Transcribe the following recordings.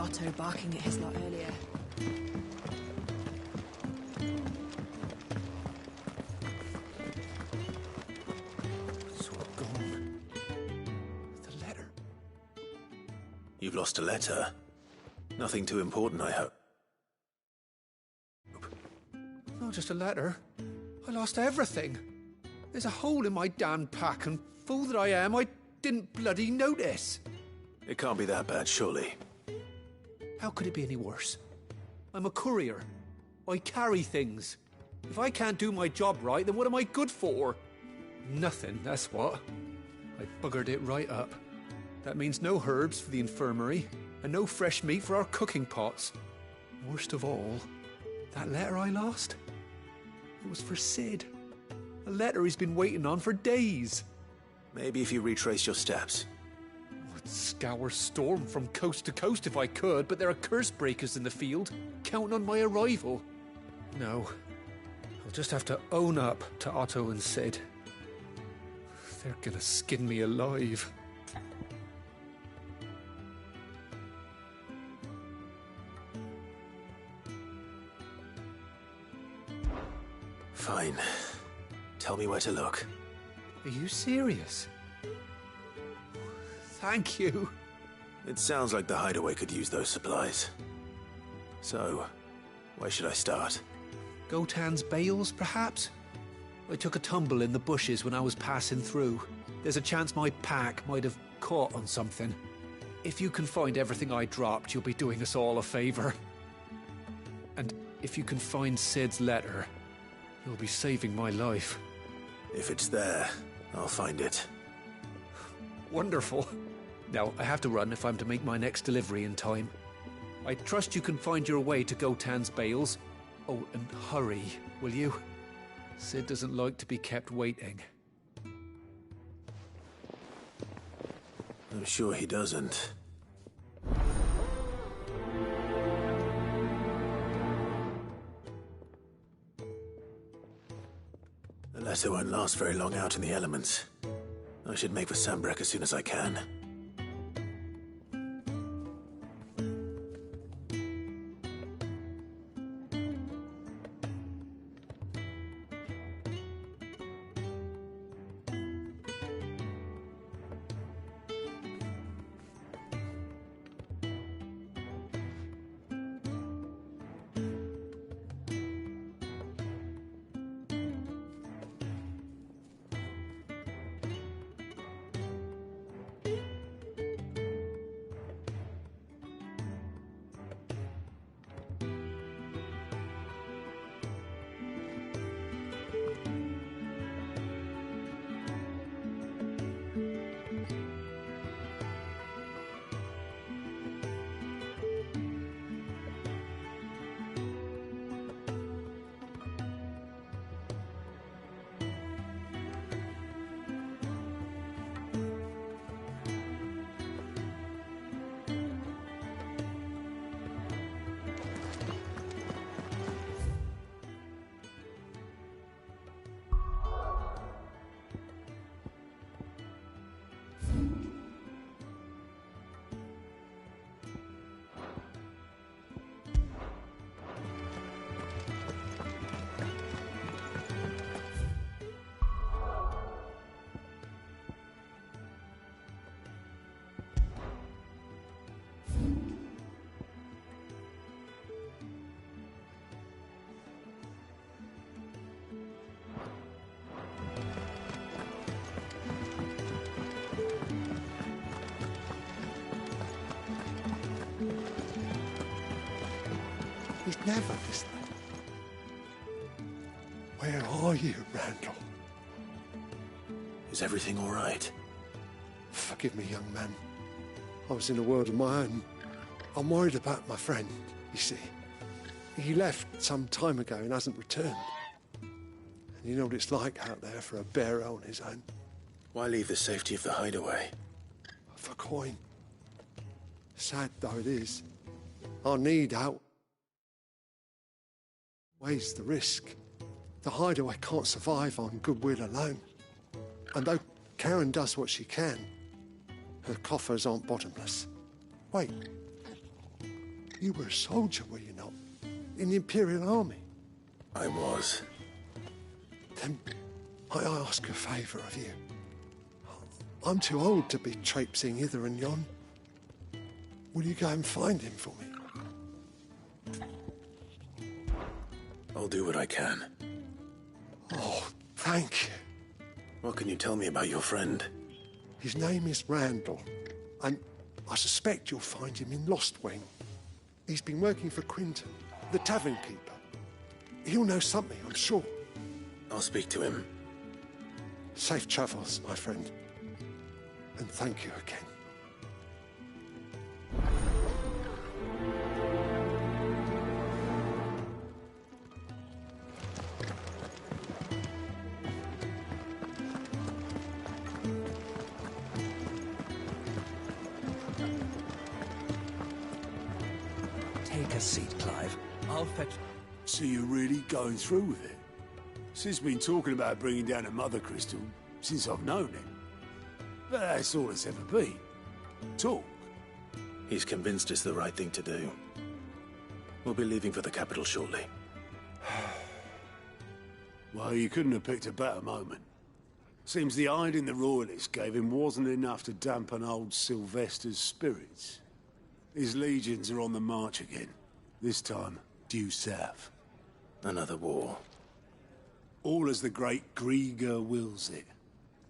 Otto barking at his lot earlier. It's all gone. The letter. You've lost a letter. Nothing too important, I hope. Not just a letter. I lost everything. There's a hole in my damn pack, and fool that I am, I didn't bloody notice. It can't be that bad, surely. How could it be any worse? I'm a courier. I carry things. If I can't do my job right, then what am I good for? Nothing, that's what. I buggered it right up. That means no herbs for the infirmary, and no fresh meat for our cooking pots. Worst of all, that letter I lost, it was for Sid. A letter he's been waiting on for days. Maybe if you retrace your steps. I'd scour Storm from coast to coast if I could, but there are curse breakers in the field, counting on my arrival. No, I'll just have to own up to Otto and Sid. They're gonna skin me alive. Fine. Tell me where to look. Are you serious? Thank you. It sounds like the hideaway could use those supplies. So, where should I start? Gotan's bales, perhaps? I took a tumble in the bushes when I was passing through. There's a chance my pack might have caught on something. If you can find everything I dropped, you'll be doing us all a favor. And if you can find Sid's letter, you'll be saving my life. If it's there, I'll find it. Wonderful. Now, I have to run if I'm to make my next delivery in time. I trust you can find your way to Gotan's bales. Oh, and hurry, will you? Sid doesn't like to be kept waiting. I'm sure he doesn't. The letter won't last very long out in the elements. I should make for Sanbreque as soon as I can. He's never listening. Where are you, Randall? Is everything all right? Forgive me, young man. I was in a world of my own. I'm worried about my friend, you see. He left some time ago and hasn't returned. And you know what it's like out there for a bearer on his own. Why leave the safety of the hideaway? For coin. Sad though it is, our need outweighs the risk. The hideaway can't survive on goodwill alone. And though Karen does what she can, her coffers aren't bottomless. Wait. You were a soldier, were you not? In the Imperial Army? I was. Then I ask a favour of you. I'm too old to be traipsing hither and yon. Will you go and find him for me? I'll do what I can. Oh, thank you. What can you tell me about your friend? His name is Randall, and I suspect you'll find him in Lostwing. He's been working for Quinton, the tavern keeper. He'll know something, I'm sure. I'll speak to him. Safe travels, my friend. And thank you again. Take a seat, Clive. I'll fetch... So you're really going through with it? Sis been talking about bringing down a mother crystal since I've known it. But that's all it's ever been. Talk. He's convinced it's the right thing to do. We'll be leaving for the capital shortly. Well, you couldn't have picked a better moment. Seems the hiding the Royalists gave him wasn't enough to dampen old Sylvester's spirits. His legions are on the march again. This time, due south. Another war. All as the great Grieger wills it.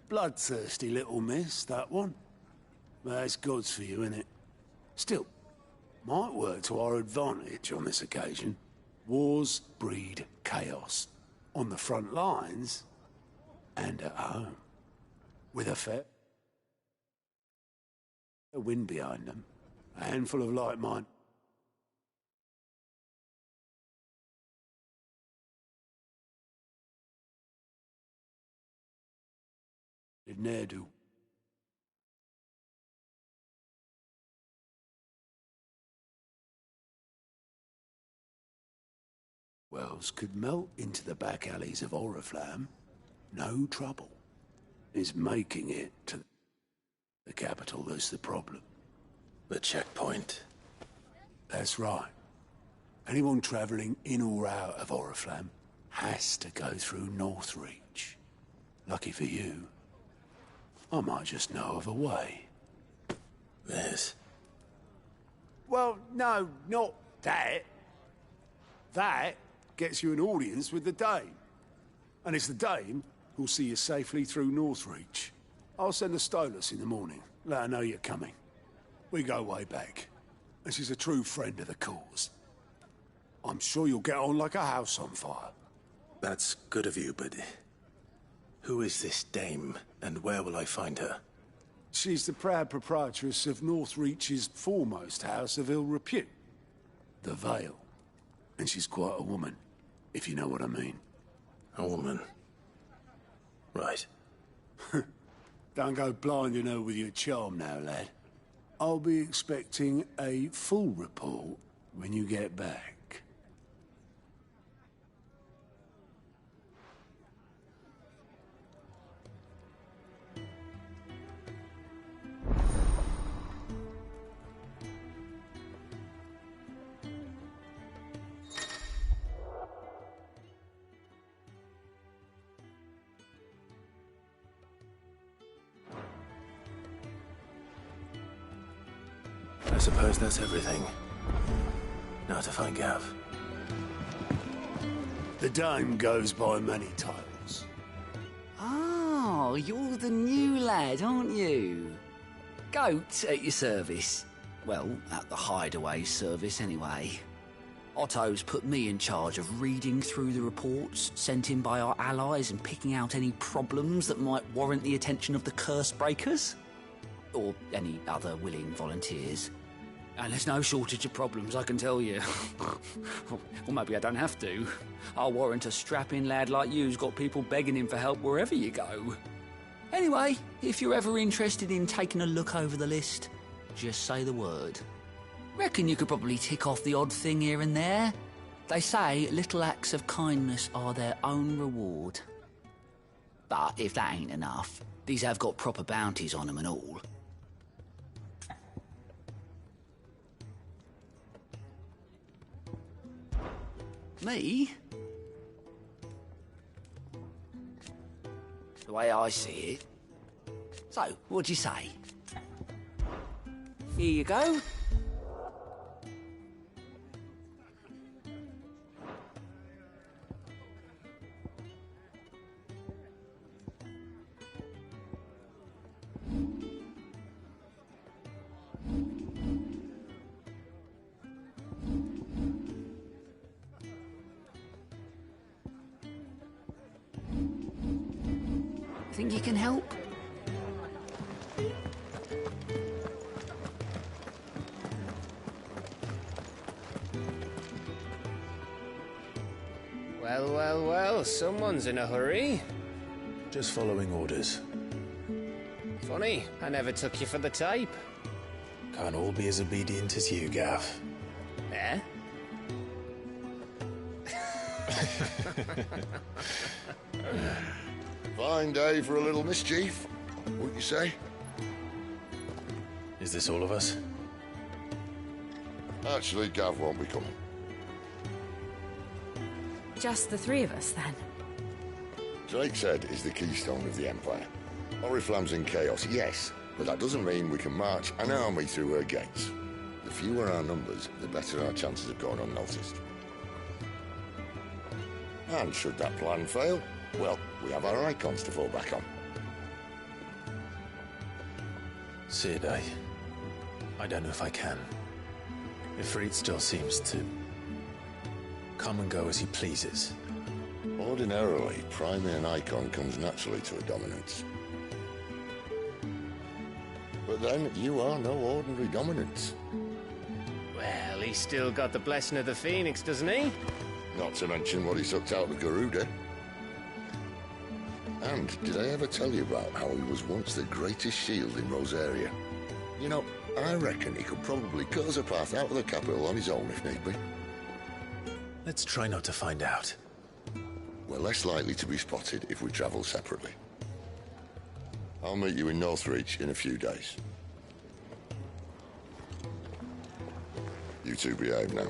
Bloodthirsty little miss, that one. That's God's for you, innit? Still, might work to our advantage on this occasion. Wars breed chaos. On the front lines, and at home. With a fair wind behind them, a handful of like-minded. Ne'er-do. Wells could melt into the back alleys of Oriflamme. No trouble. It's making it to the capital that's the problem. The checkpoint. That's right. Anyone travelling in or out of Oriflamme has to go through Northreach. Lucky for you, I might just know of a way. This. Well, no, not that. That gets you an audience with the Dame. And it's the Dame who'll see you safely through Northreach. I'll send a Stolas in the morning. Let her know you're coming. We go way back. And she's a true friend of the cause. I'm sure you'll get on like a house on fire. That's good of you, but... who is this Dame, and where will I find her? She's the proud proprietress of Northreach's foremost house of ill repute. The Vale. And she's quite a woman, if you know what I mean. A woman. Right. Don't go blinding her with your charm now, lad. I'll be expecting a full report when you get back. I suppose that's everything. Now to find Gav. The Dame goes by many titles. Oh, you're the new lad, aren't you? Goat at your service. Well, at the Hideaway service, anyway. Otto's put me in charge of reading through the reports sent in by our allies and picking out any problems that might warrant the attention of the Curse Breakers. Or any other willing volunteers. And there's no shortage of problems, I can tell you. Well, maybe I don't have to. I'll warrant a strapping lad like you's got people begging him for help wherever you go. Anyway, if you're ever interested in taking a look over the list, just say the word. Reckon you could probably tick off the odd thing here and there. They say little acts of kindness are their own reward. But if that ain't enough, these have got proper bounties on them and all. Me? The way I see it. So, what'd you say? Here you go. Think you can help? Well, well, well, someone's in a hurry. Just following orders. Funny, I never took you for the type. Can't all be as obedient as you, Gav. Eh? Fine day for a little mischief, wouldn't you say? Is this all of us? Actually, Gav won't be coming. Just the three of us, then. Drake's Head is the keystone of the Empire. Oriflamme's in chaos, yes, but that doesn't mean we can march an army through her gates. The fewer our numbers, the better our chances of going unnoticed. And should that plan fail, well, we have our icons to fall back on. Sid, I don't know if I can. Ifrit still seems to come and go as he pleases. Ordinarily, priming an icon comes naturally to a dominance. But then, you are no ordinary dominance. Well, he's still got the blessing of the Phoenix, doesn't he? Not to mention what he sucked out of Garuda. And did I ever tell you about how he was once the greatest shield in Rosaria? You know, I reckon he could probably cut us a path out of the capital on his own if need be. Let's try not to find out. We're less likely to be spotted if we travel separately. I'll meet you in Northreach in a few days. You two behave now.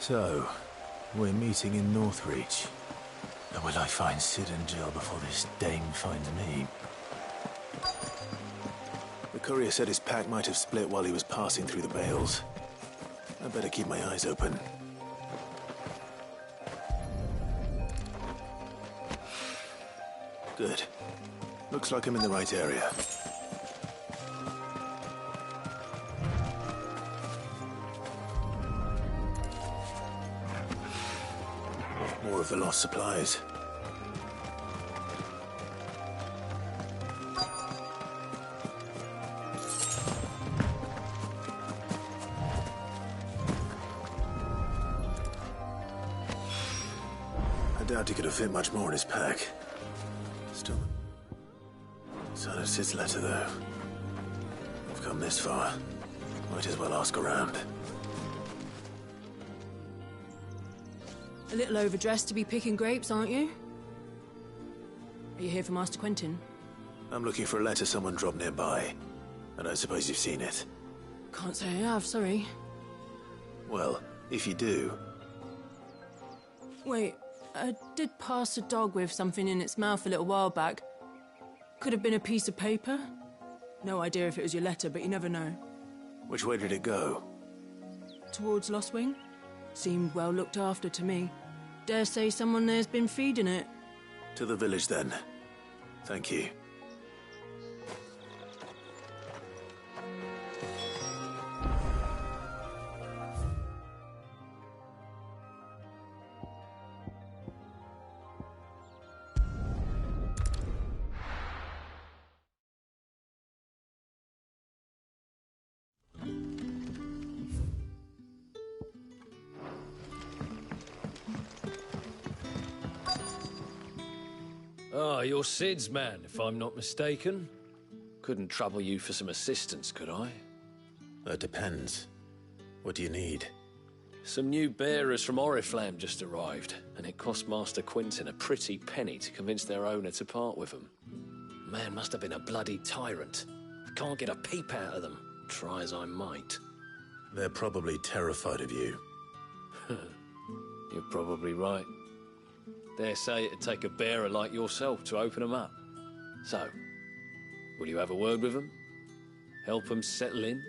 So, we're meeting in Northreach. And will I find Sid and Jill before this dame finds me? The courier said his pack might have split while he was passing through the bales. I better keep my eyes open. Good. Looks like I'm in the right area. More of the lost supplies. I doubt he could have fit much more in his pack. Still. Son of Sid's letter, though. We've come this far. Might as well ask around. A little overdressed to be picking grapes, aren't you? Are you here for Master Quentin? I'm looking for a letter someone dropped nearby. I don't suppose you've seen it. Can't say I have, sorry. Well, if you do... Wait, I did pass a dog with something in its mouth a little while back. Could have been a piece of paper. No idea if it was your letter, but you never know. Which way did it go? Towards Lostwing? Seemed well looked after to me. Dare say someone there's been feeding it. To the village, then. Thank you. Ah, you're Sid's man, if I'm not mistaken. Couldn't trouble you for some assistance, could I? That depends. What do you need? Some new bearers from Oriflamme just arrived, and it cost Master Quentin a pretty penny to convince their owner to part with them. Man must have been a bloody tyrant. Can't get a peep out of them, try as I might. They're probably terrified of you. You're probably right. Dare say it'd take a bearer like yourself to open them up. So, will you have a word with them? Help them settle in?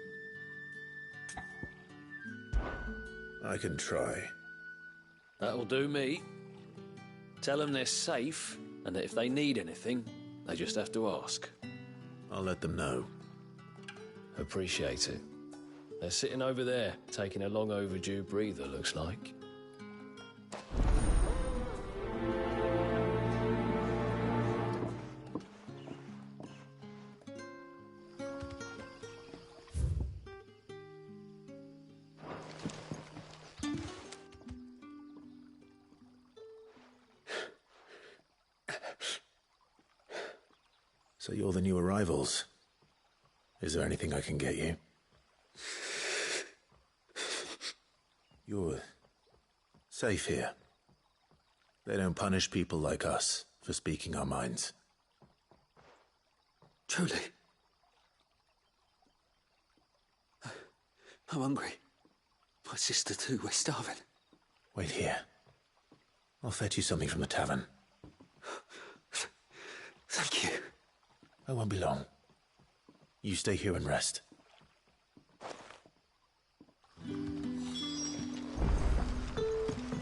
I can try. That'll do me. Tell them they're safe, and that if they need anything, they just have to ask. I'll let them know. Appreciate it. They're sitting over there, taking a long overdue breather, looks like. So you're the new arrivals. Is there anything I can get you? You're safe here. They don't punish people like us for speaking our minds. Truly. I'm hungry. My sister too, we're starving. Wait here. I'll fetch you something from the tavern. Thank you. I won't be long. You stay here and rest.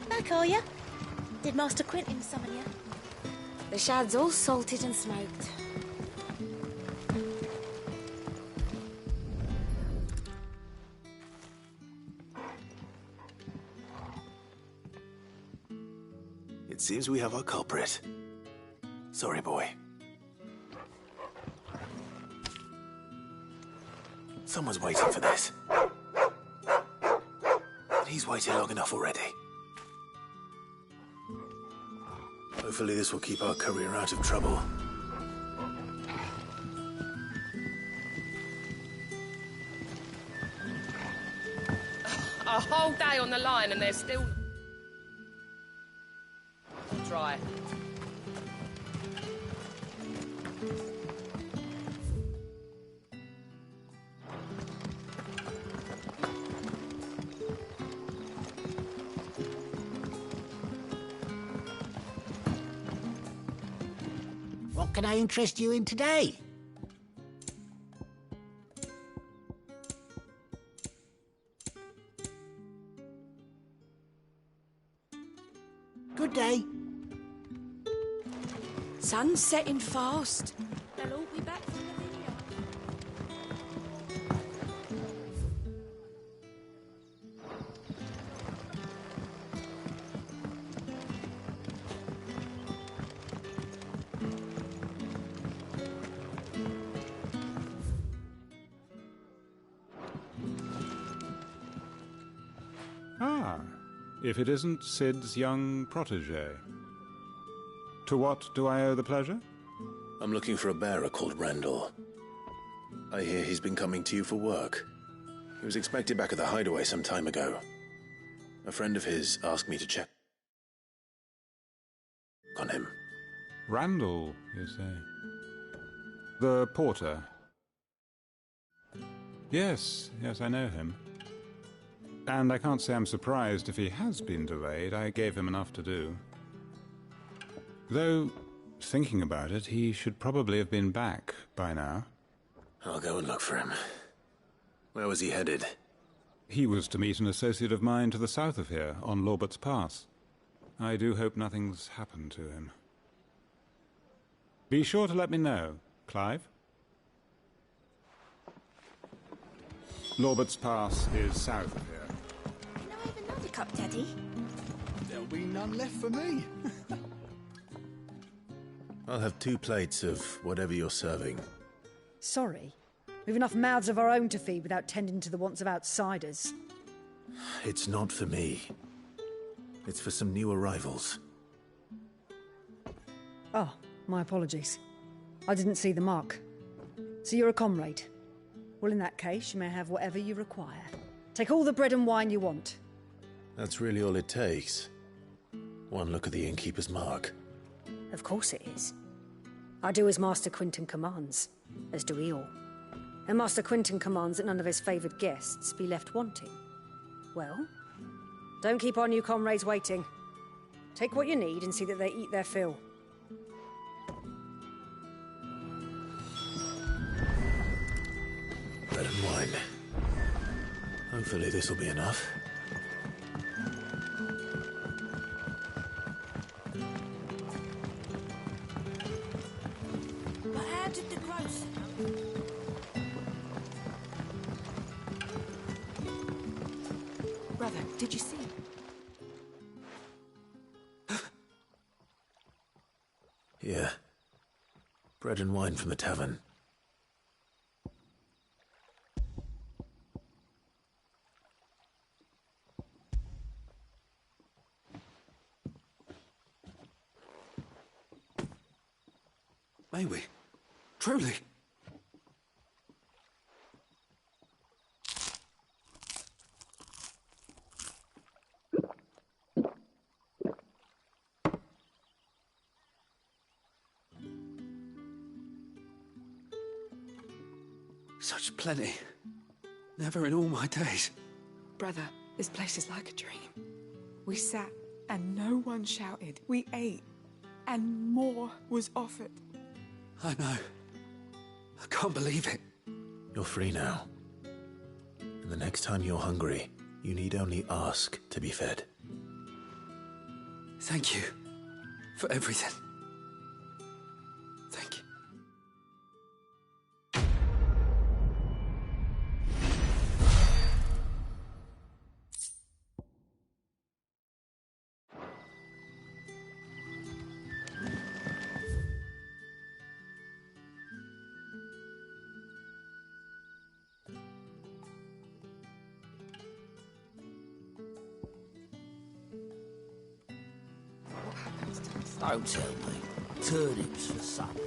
Back, are ya? Did Master Quentin summon you? The shad's all salted and smoked. It seems we have our culprit. Sorry, boy. Someone's waiting for this. He's waited long enough already. Hopefully this will keep our courier out of trouble. A whole day on the line and they're still... Try. What can I interest you in today? Good day. Sun's setting fast. They'll all be back from the vineyard. Ah, if it isn't Sid's young protege. To what do I owe the pleasure? I'm looking for a bearer called Randall. I hear he's been coming to you for work. He was expected back at the hideaway some time ago. A friend of his asked me to check on him. Randall, you say? The porter? Yes, I know him. And I can't say I'm surprised if he has been delayed. I gave him enough to do. Though, thinking about it, he should probably have been back by now. I'll go and look for him. Where was he headed? He was to meet an associate of mine to the south of here, on Lorbert's Pass. I do hope nothing's happened to him. Be sure to let me know, Clive. Lorbert's Pass is south of here. Can I have another cup, Daddy? There'll be none left for me. I'll have 2 plates of whatever you're serving. Sorry. We've enough mouths of our own to feed without tending to the wants of outsiders. It's not for me. It's for some new arrivals. Oh, my apologies. I didn't see the mark. So you're a comrade. Well, in that case, you may have whatever you require. Take all the bread and wine you want. That's really all it takes. One look at the innkeeper's mark. Of course it is. I do as Master Quinton commands, as do we all. And Master Quinton commands that none of his favoured guests be left wanting. Well, don't keep our new comrades waiting. Take what you need and see that they eat their fill. Bread and wine. Hopefully this'll be enough. But how did the grocer know? Brother, did you see? Yeah. Bread and wine from the tavern. May we? Truly? Such plenty. Never in all my days. Brother, this place is like a dream. We sat and no one shouted. We ate and more was offered. I know. I can't believe it. You're free now. And the next time you're hungry, you need only ask to be fed. Thank you for everything. Thank you. Don't tell me. Turnips for supper.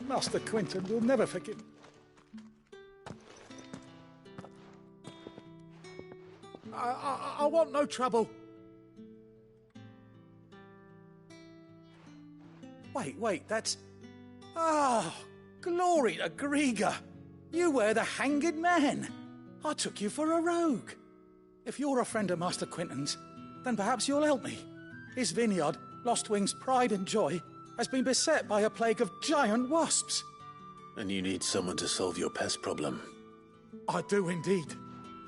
Master Quinton will never forgive. I want no trouble. Wait, that's... Oh, glory to Grieger. You were the hanged man. I took you for a rogue. If you're a friend of Master Quentin's, then perhaps you'll help me. His vineyard, Lostwing's pride and joy, has been beset by a plague of giant wasps. And you need someone to solve your pest problem. I do indeed.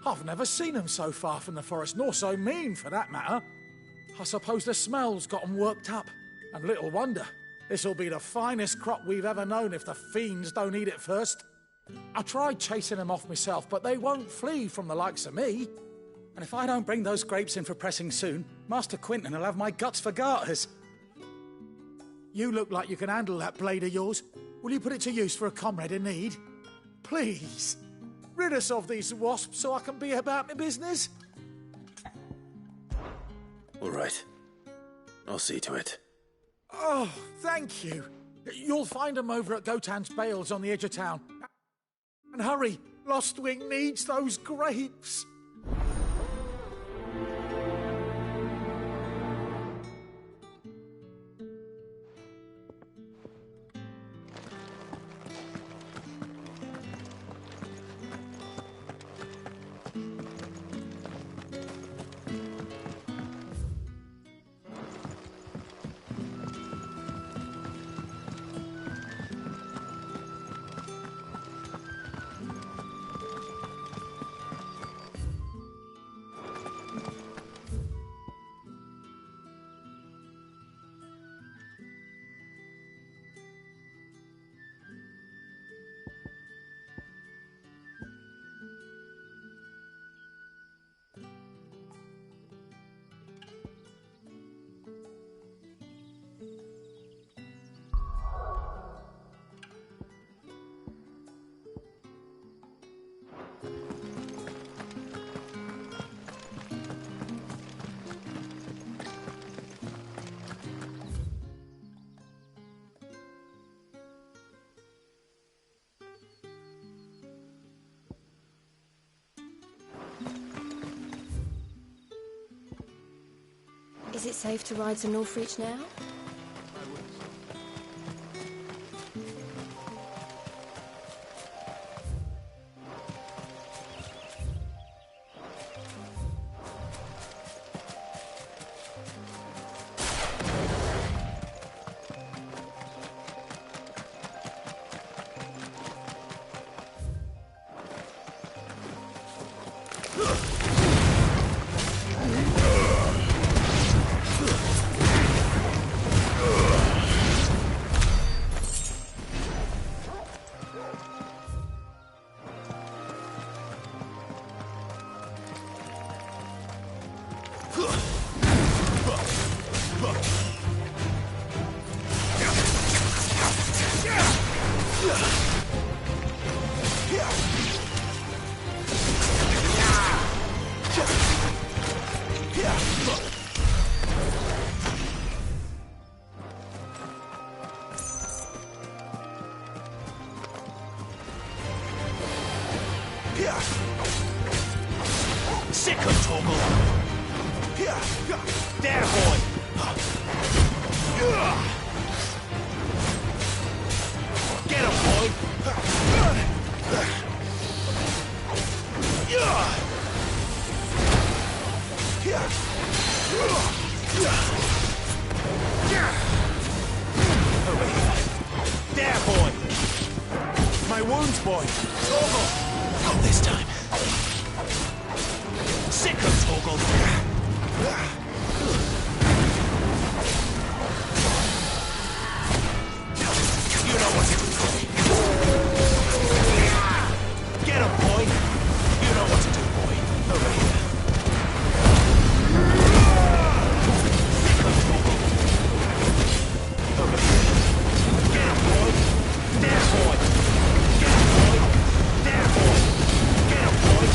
I've never seen them so far from the forest, nor so mean, for that matter. I suppose the smell's got them worked up. And little wonder. This'll be the finest crop we've ever known if the fiends don't eat it first. I tried chasing them off myself, but they won't flee from the likes of me. And if I don't bring those grapes in for pressing soon, Master Quentin will have my guts for garters. You look like you can handle that blade of yours. Will you put it to use for a comrade in need? Please, rid us of these wasps so I can be about my business. All right. I'll see to it. Oh, thank you. You'll find them over at Gotan's Bales on the edge of town. And hurry, Lostwing needs those grapes. Is it safe to ride to Northreach now? Sick of Torgal! There, boy! Get him, boy! Over here. There, boy! My wounds, boy! Torgal! Not this time. Sick of Torgal. You know what to do. Get him, boy. You know what to do, boy. Over here. Sick of Torgal. Over here. Get him, boy. There, boy. Get him, boy. There, boy. Get him, boy.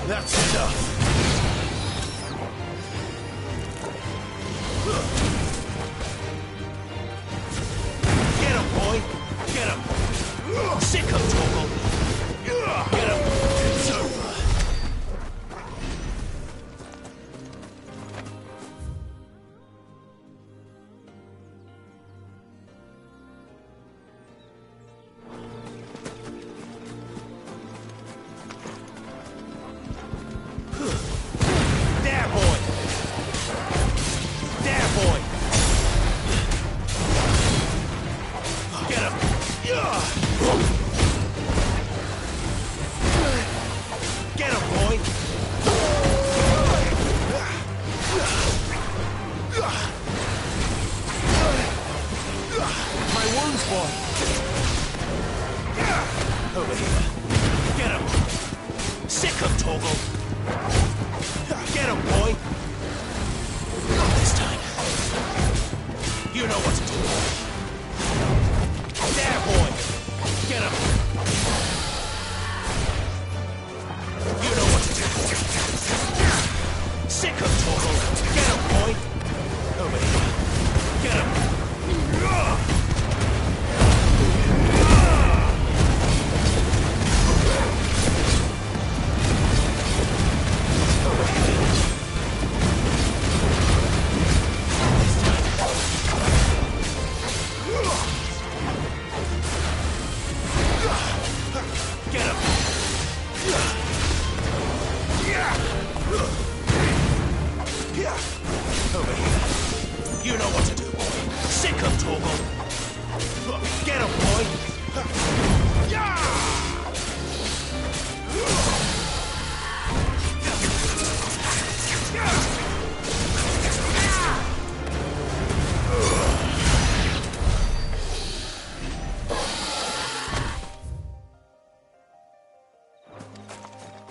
That's enough. Get him, boy. Get him. Sick him, Torgal. Get him. It's over. Over here. Get him. Sick him, Torgal. Get him, boy. Not this time. You know what to do. There, boy. Get him. You know what to do. Sick him, Torgal. Get him, boy. Over here. Get him. Over here. You know what to do, boy. Sick him, Torgal. Get him, boy.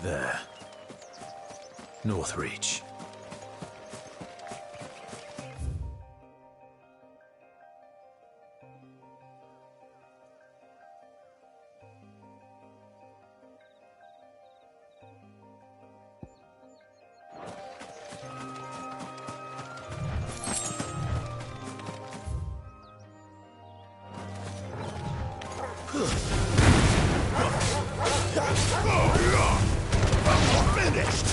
There. Northreach. Finished!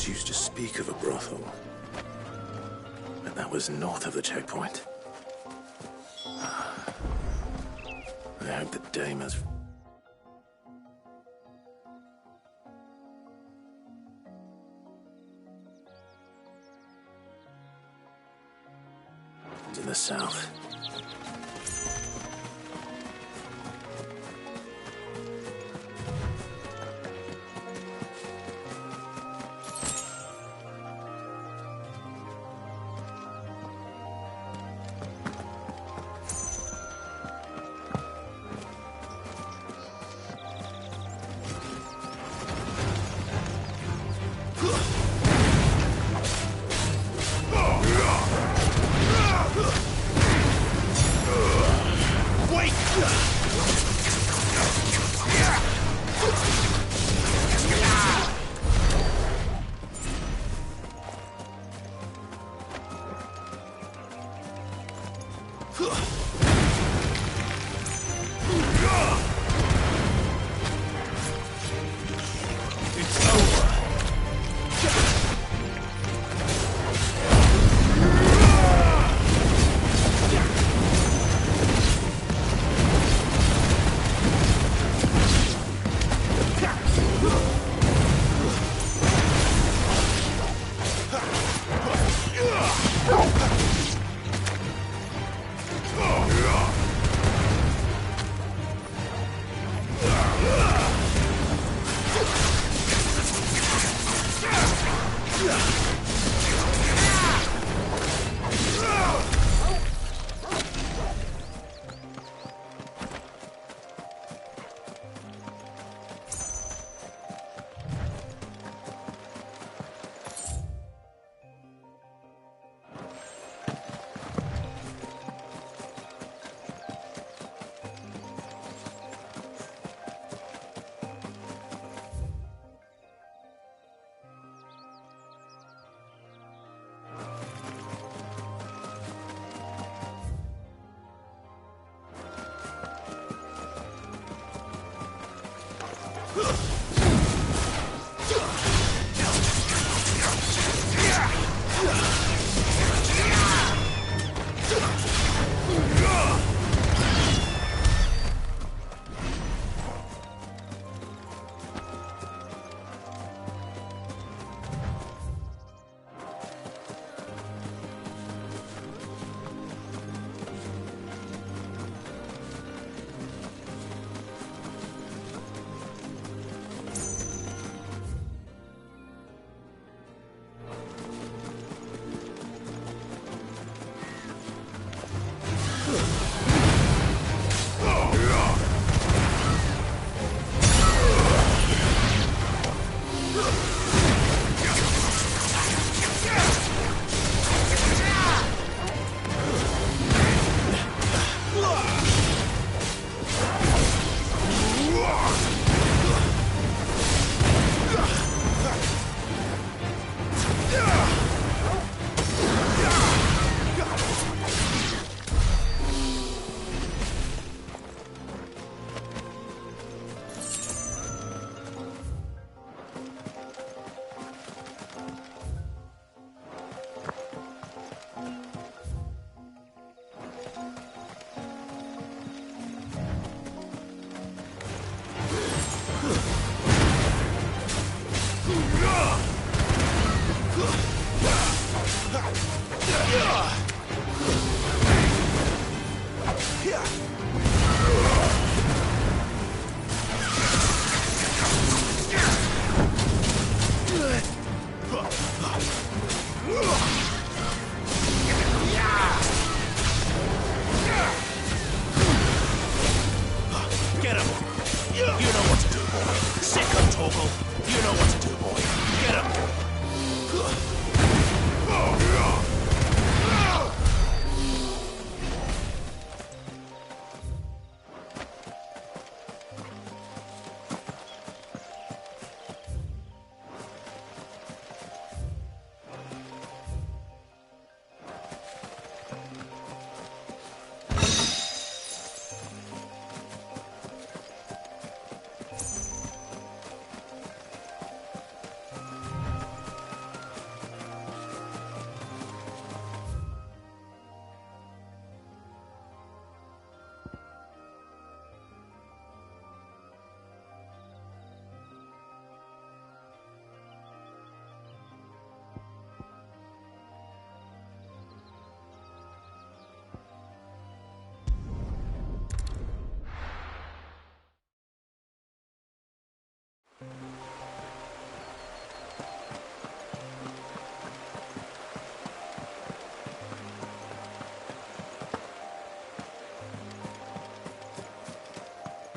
Used to speak of a brothel, but that was north of the checkpoint. I hope the dame has... to the south.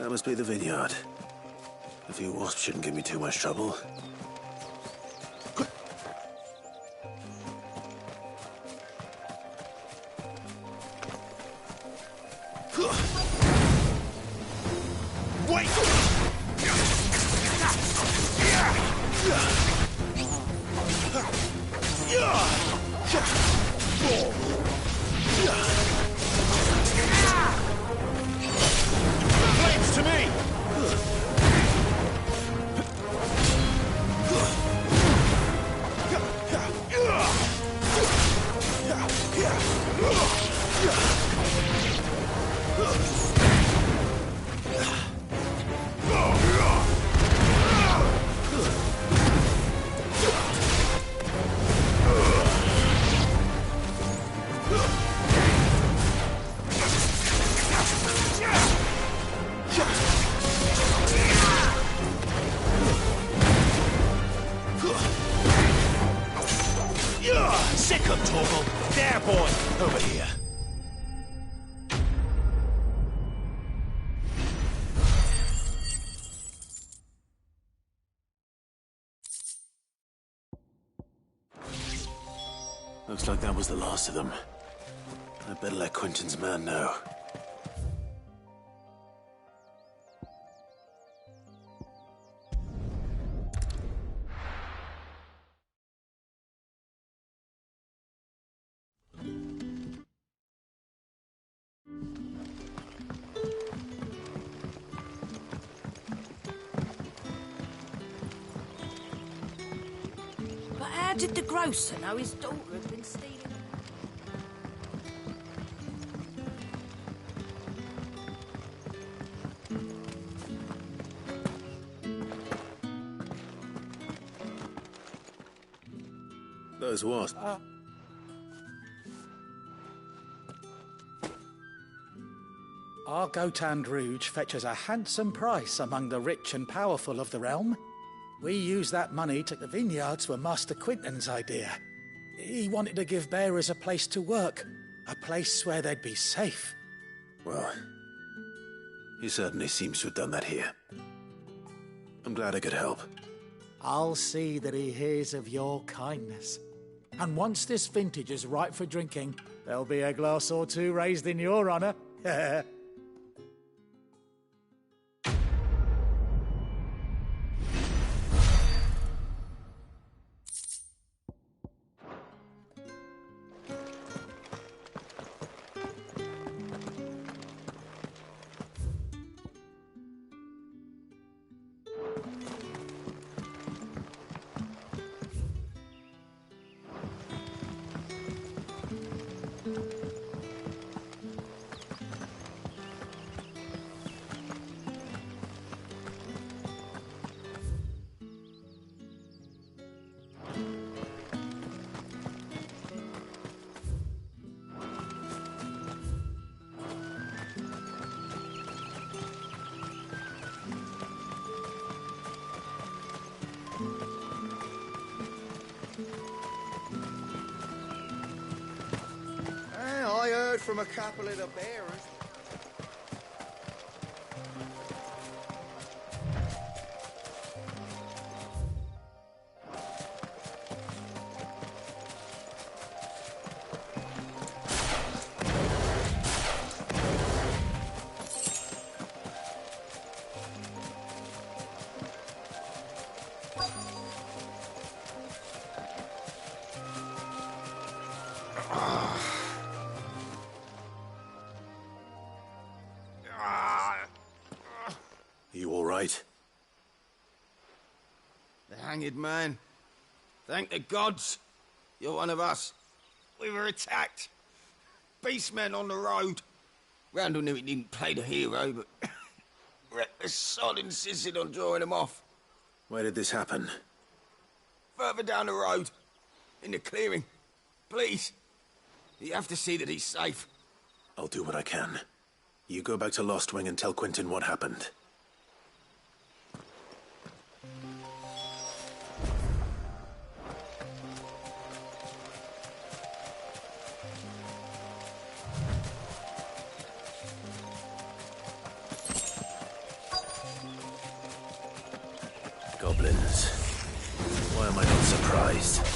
That must be the vineyard. A few wasps shouldn't give me too much trouble. Wait! Flames to me! Sick of Torgal! There, boy! Over here. Looks like that was the last of them. I better let Quentin's man know. But how did the grocer know his daughter had been stealing? Those wasps. Our Gotand Rouge fetches a handsome price among the rich and powerful of the realm. We used that money to the vineyards were Master Quintin's idea. He wanted to give bearers a place to work, a place where they'd be safe. Well, he certainly seems to have done that here. I'm glad I could help. I'll see that he hears of your kindness. And once this vintage is ripe for drinking, there'll be a glass or two raised in your honor. I heard from a couple of the bearers. You all right? The hanged man. Thank the gods. You're one of us. We were attacked. Beastmen on the road. Randall knew he didn't play the hero, but reckless sod insisted on drawing him off. Where did this happen? Further down the road. In the clearing. Please. You have to see that he's safe. I'll do what I can. You go back to Lost Wing and tell Quentin what happened. Goblins. Why am I not surprised?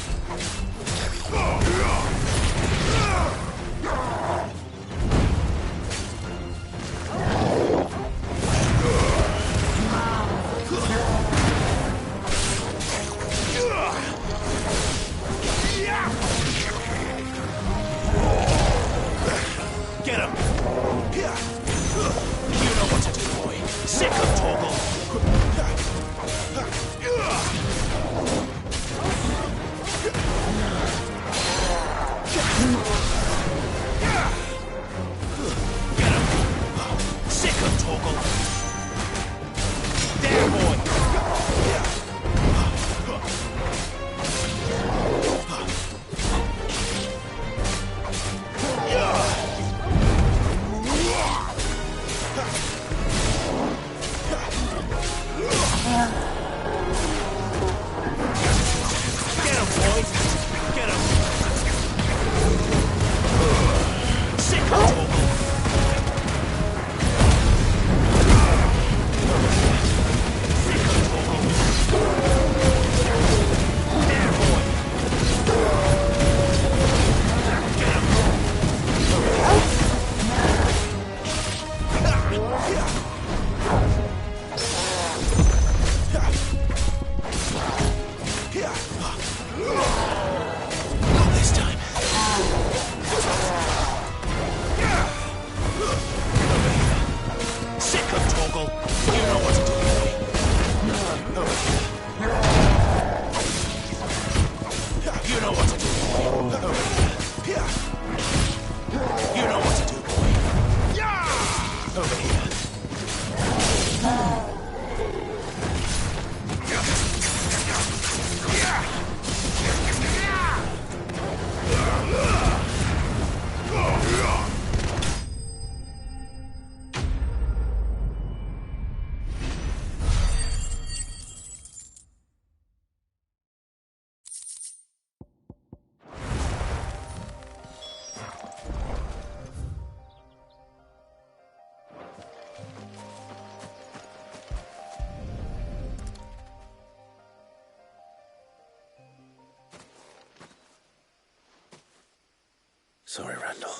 Sorry, Randall.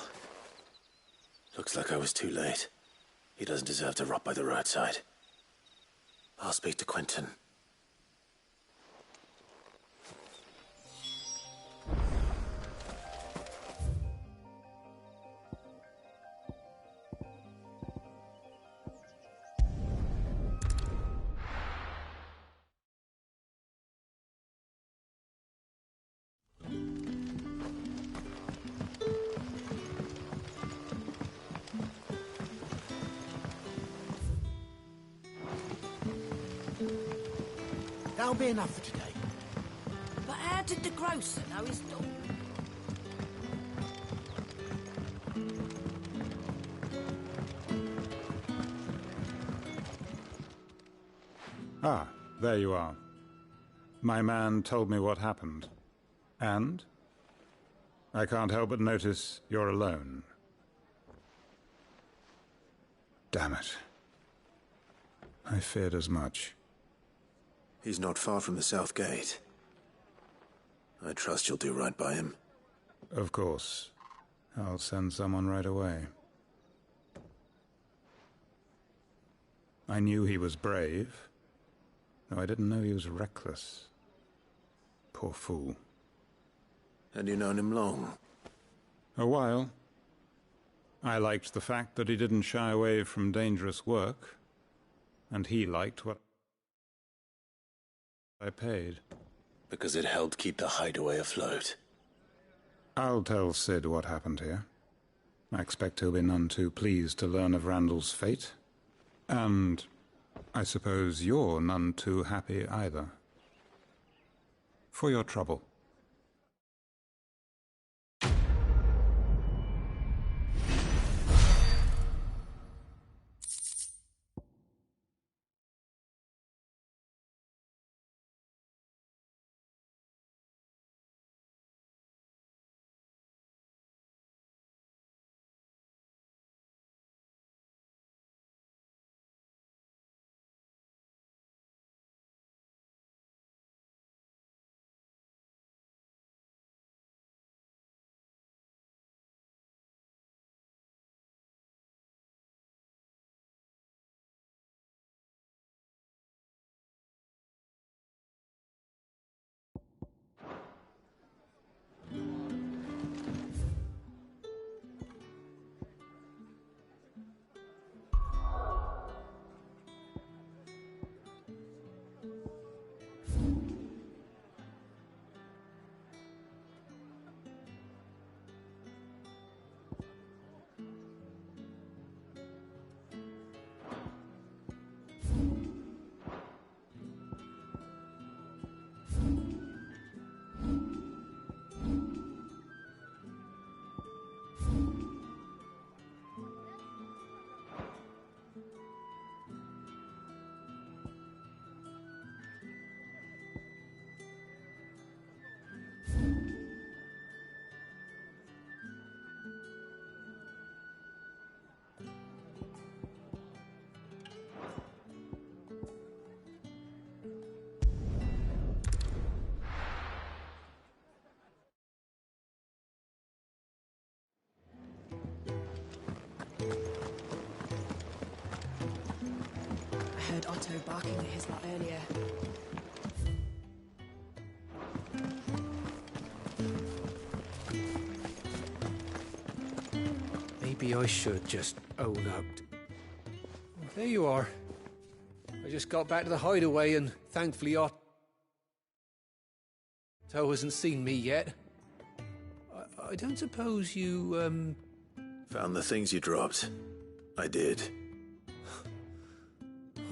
Looks like I was too late. He doesn't deserve to rot by the roadside. I'll speak to Quentin. That'll be enough for today. But how did the grocer know his daughter? Ah, there you are. My man told me what happened. And? I can't help but notice you're alone. Damn it. I feared as much. He's not far from the South Gate. I trust you'll do right by him. Of course. I'll send someone right away. I knew he was brave, though I didn't know he was reckless. Poor fool. And you known him long? A while. I liked the fact that he didn't shy away from dangerous work, and he liked what I paid. Because it helped keep the hideaway afloat. I'll tell Sid what happened here. I expect he'll be none too pleased to learn of Randall's fate. And I suppose you're none too happy either. For your trouble. I heard Otto barking at his lot earlier. Maybe I should just own up. Well, there you are. I just got back to the hideaway and thankfully Otto hasn't seen me yet. I don't suppose you, Found the things you dropped. I did.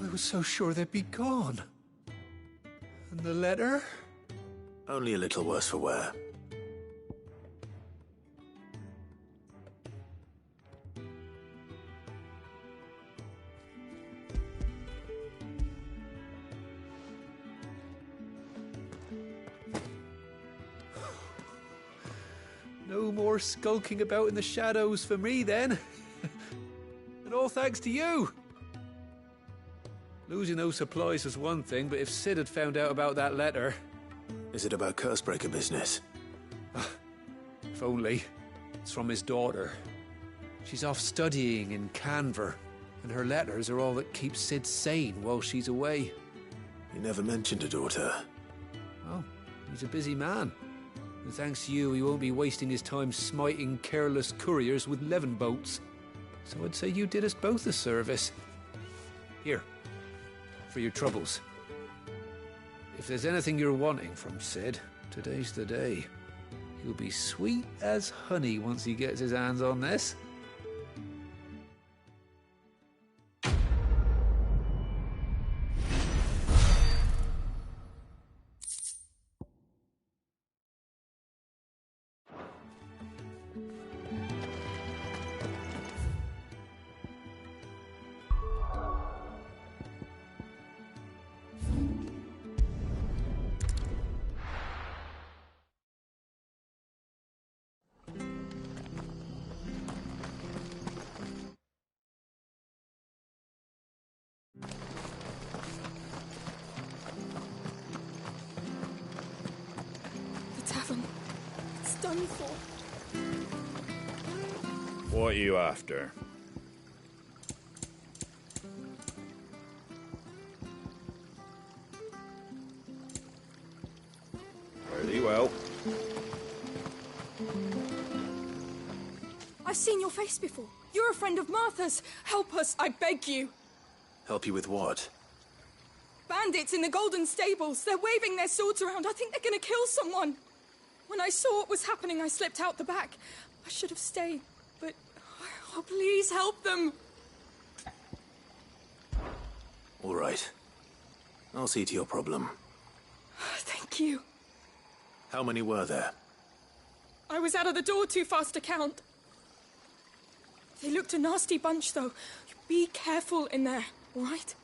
I was so sure they'd be gone. And the letter? Only a little worse for wear. No more skulking about in the shadows for me, then. And all thanks to you. Losing those supplies was one thing, but if Sid had found out about that letter... Is it about Cursebreaker business? If only. It's from his daughter. She's off studying in Canver, and her letters are all that keep Sid sane while she's away. You never mentioned a daughter. Well, he's a busy man. And thanks to you, he won't be wasting his time smiting careless couriers with levin boats. So I'd say you did us both a service. Here, for your troubles. If there's anything you're wanting from Sid, today's the day. He'll be sweet as honey once he gets his hands on this. It's done for. What are you after? Very well. I've seen your face before. You're a friend of Martha's. Help us, I beg you. Help you with what? Bandits in the Golden Stables. They're waving their swords around. I think they're going to kill someone. When I saw what was happening, I slipped out the back. I should have stayed, but... Oh, please help them. All right. I'll see to your problem. Thank you. How many were there? I was out of the door too fast to count. They looked a nasty bunch, though. Be careful in there, all right?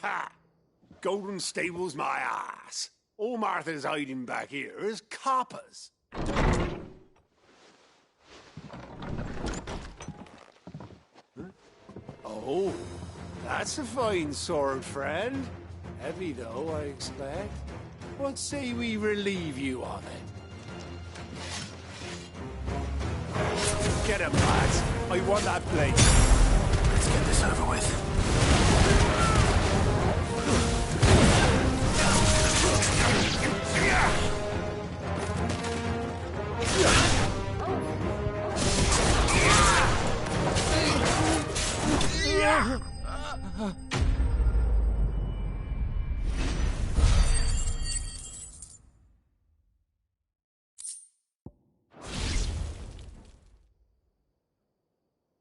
Ha! Golden Stables, my ass. All Martha's hiding back here is coppers. Huh? Oh, that's a fine sword, friend. Heavy, though, I expect. What say we relieve you of it? Get him, lads. I want that blade. Let's get this over with.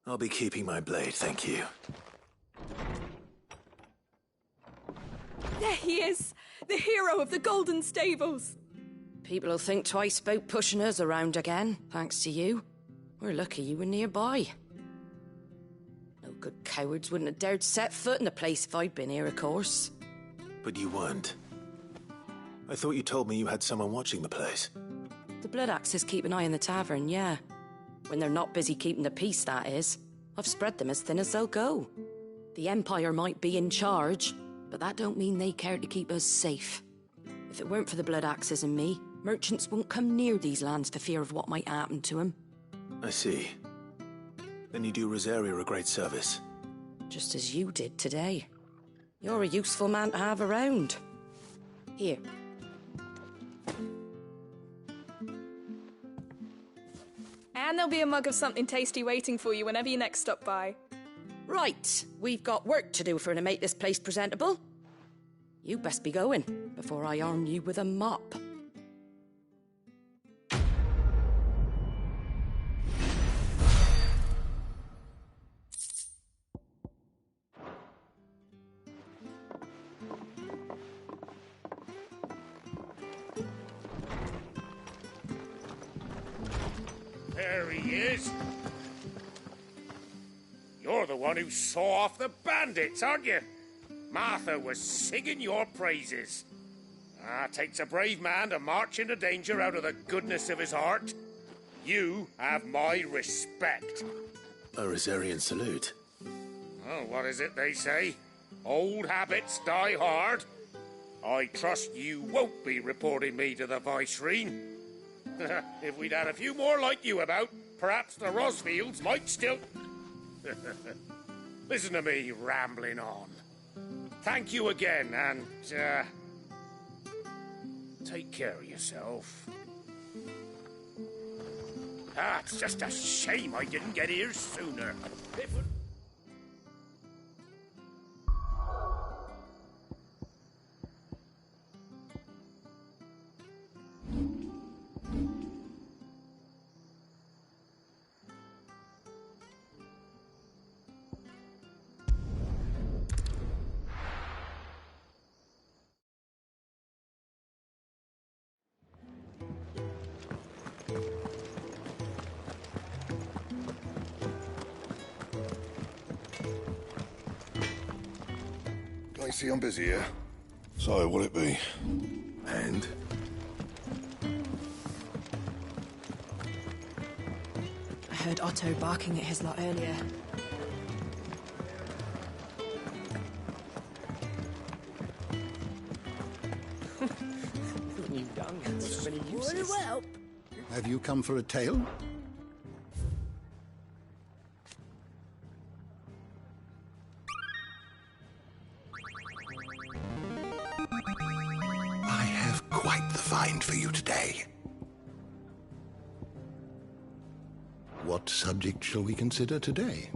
I'll be keeping my blade, thank you. There he is, the hero of the Golden Stables. People will think twice about pushing us around again, thanks to you. We're lucky you were nearby. No good cowards wouldn't have dared set foot in the place if I'd been here, of course. But you weren't. I thought you told me you had someone watching the place. The Blood Axes keep an eye on the tavern, yeah. When they're not busy keeping the peace, that is. I've spread them as thin as they'll go. The Empire might be in charge, but that don't mean they care to keep us safe. If it weren't for the Blood Axes and me, merchants won't come near these lands for fear of what might happen to them. I see. Then you do Rosaria a great service. Just as you did today. You're a useful man to have around. Here. And there'll be a mug of something tasty waiting for you whenever you next stop by. Right, we've got work to do if we're to make this place presentable. You best be going, before I arm you with a mop. There he is. You're the one who saw off the bandits, aren't you? Martha was singing your praises. Takes a brave man to march into danger out of the goodness of his heart. You have my respect. A Rosarian salute. Oh, what is it they say? Old habits die hard. I trust you won't be reporting me to the Vicereine. If we'd had a few more like you about, perhaps the Rosfields might still... Listen to me rambling on. Thank you again, and, take care of yourself. It's just a shame I didn't get here sooner. I see I'm busy here. So, what'll it be? And? I heard Otto barking at his lot earlier. You've done so many uses. Well. Have you come for a tale? I have quite the find for you today. What subject shall we consider today?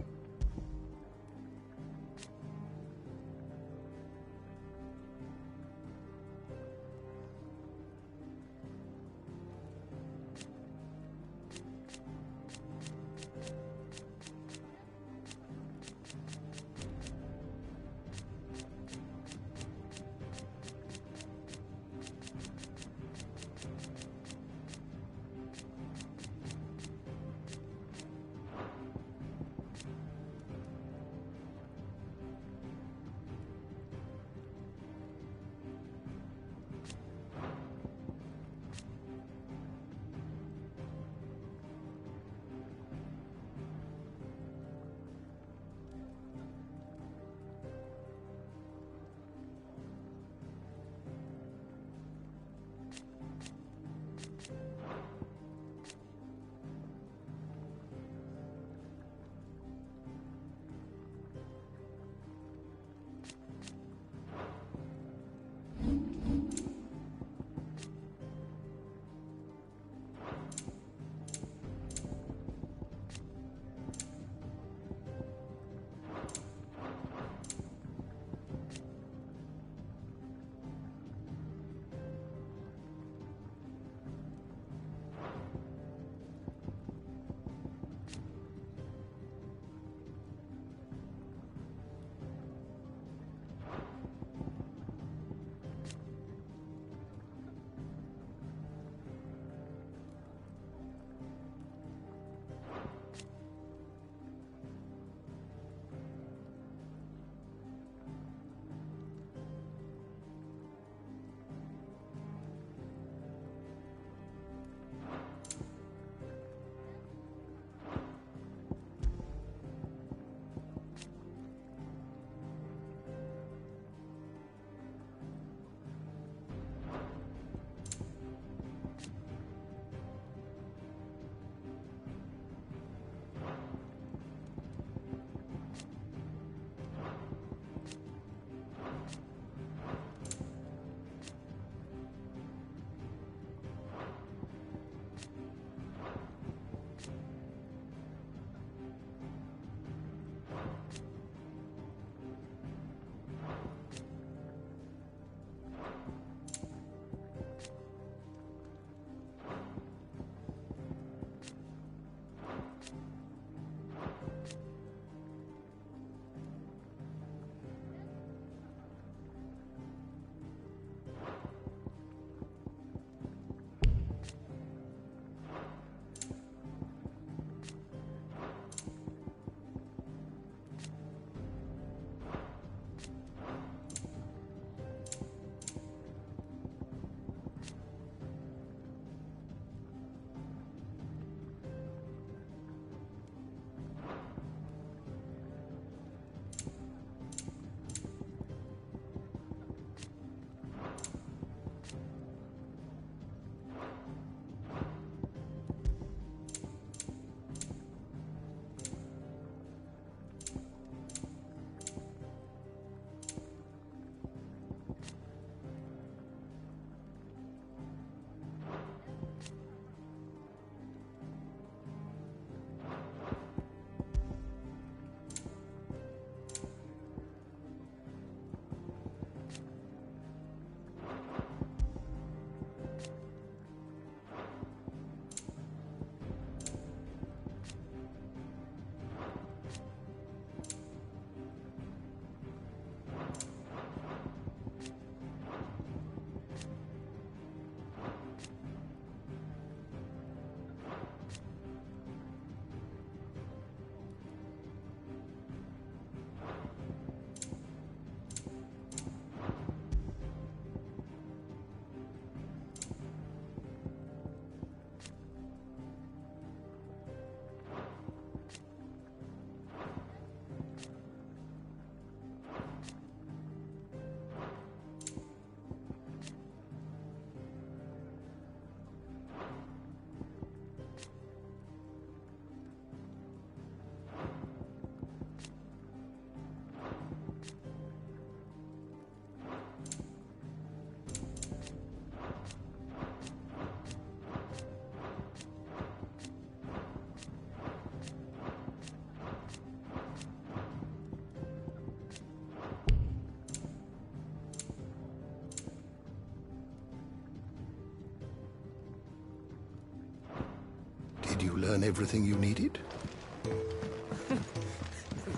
learn everything you needed?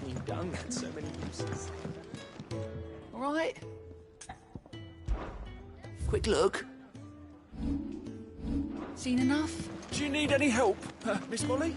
You've done that so many uses. All right. Quick look. Seen enough? Do you need any help, Miss Molly?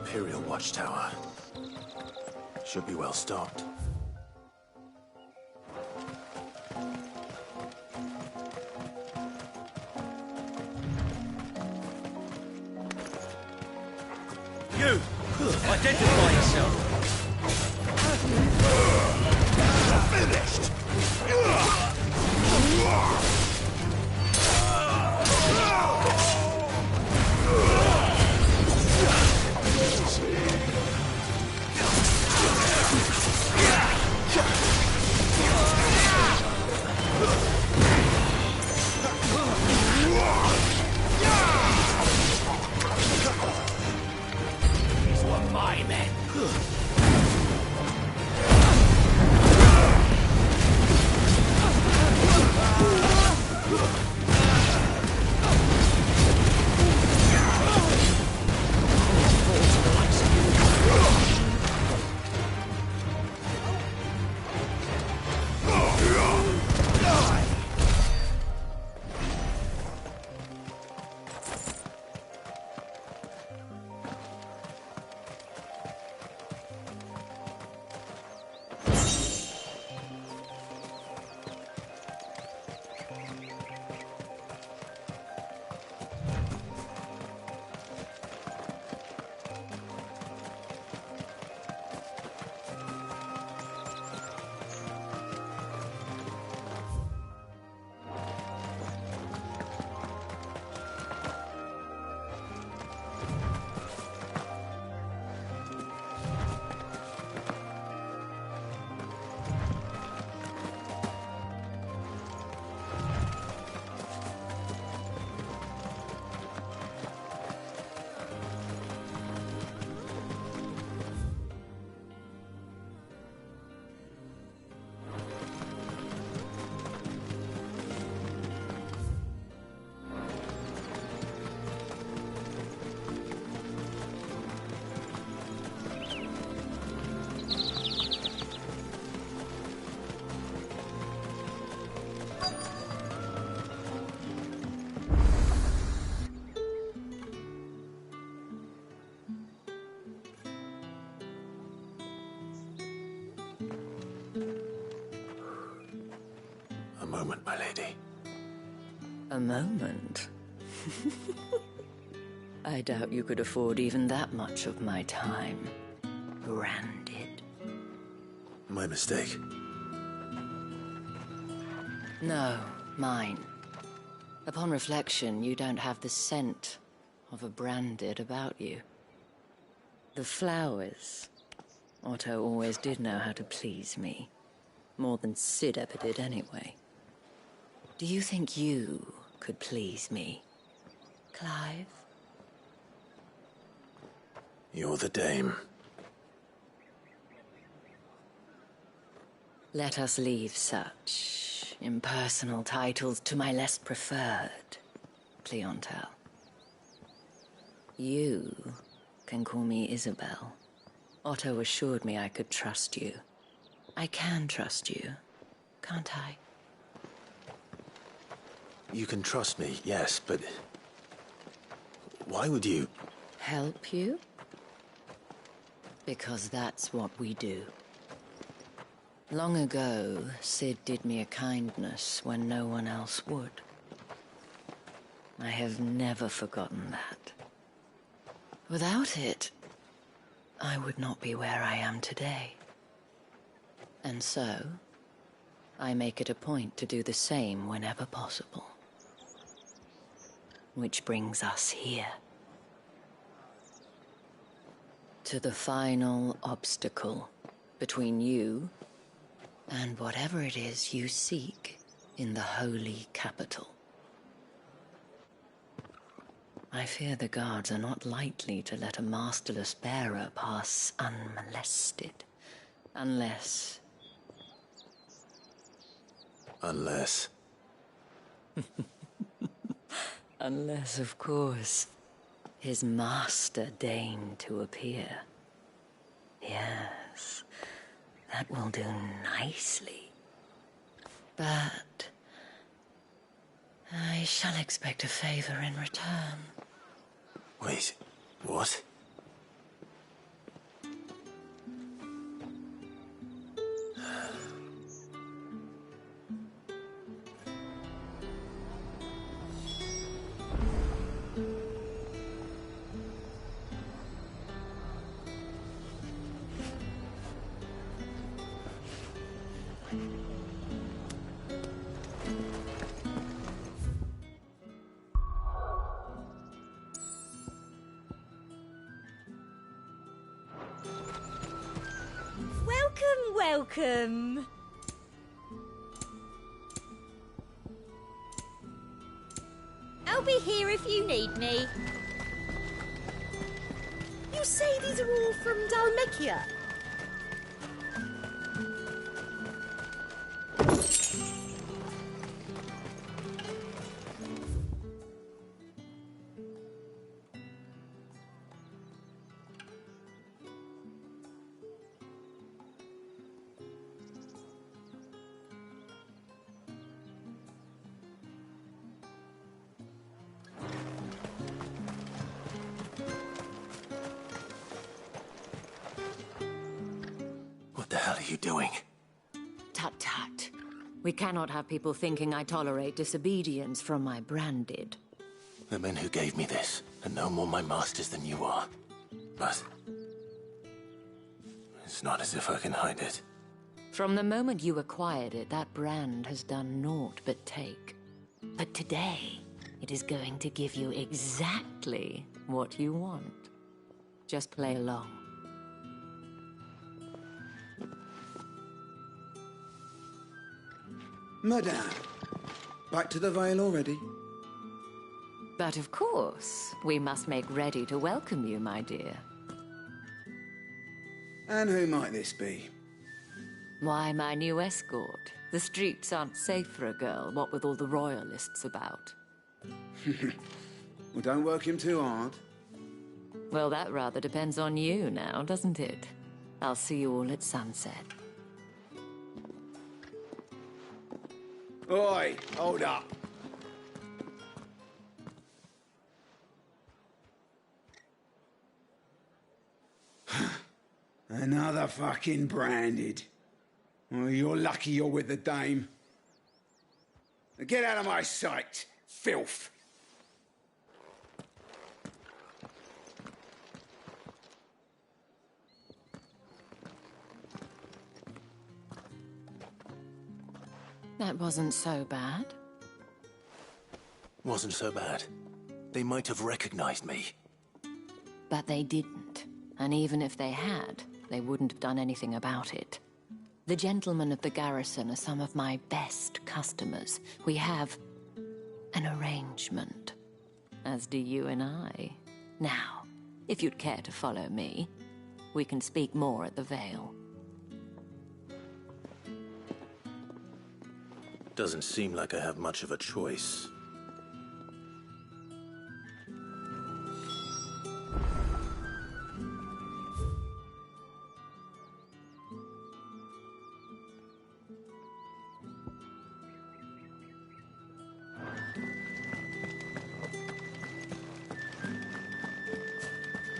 Imperial watchtower. Should be well stocked. You! Identify yourself! Finished! These were my men. A moment, my lady. A moment? I doubt you could afford even that much of my time. Branded. My mistake. No, mine. Upon reflection, you don't have the scent of a branded about you. The flowers. Otto always did know how to please me. More than Sid ever did anyway. Do you think you could please me, Clive? You're the dame. Let us leave such impersonal titles to my less preferred clientele. You can call me Isabel. Otto assured me I could trust you. I can trust you, can't I? You can trust me, yes, but... why would you... Help you? Because that's what we do. Long ago, Sid did me a kindness when no one else would. I have never forgotten that. Without it, I would not be where I am today. And so, I make it a point to do the same whenever possible. Which brings us here. To the final obstacle between you and whatever it is you seek in the holy capital. I fear the guards are not likely to let a masterless bearer pass unmolested. Unless... Unless... Unless, of course, his master deigned to appear. Yes, that will do nicely. But... I shall expect a favor in return. Wait, what? Welcome. I'll be here if you need me. You say these are all from Dhalmekia? What the hell are you doing? Tut tut. We cannot have people thinking I tolerate disobedience from my branded. The men who gave me this are no more my masters than you are. But... it's not as if I can hide it. From the moment you acquired it, that brand has done naught but take. But today, it is going to give you exactly what you want. Just play along. Madame, back to the Vale already? But of course, we must make ready to welcome you, my dear. And who might this be? Why, my new escort. The streets aren't safe for a girl, what with all the royalists about. Well, don't work him too hard. Well, that rather depends on you now, doesn't it? I'll see you all at sunset. Oi, hold up. Another fucking branded. Well, you're lucky you're with the dame. Now get out of my sight, filth. That wasn't so bad. Wasn't so bad. They might have recognized me. But they didn't. And even if they had, they wouldn't have done anything about it. The gentlemen of the garrison are some of my best customers. We have an arrangement, as do you and I. Now, if you'd care to follow me, we can speak more at the Vale. Doesn't seem like I have much of a choice.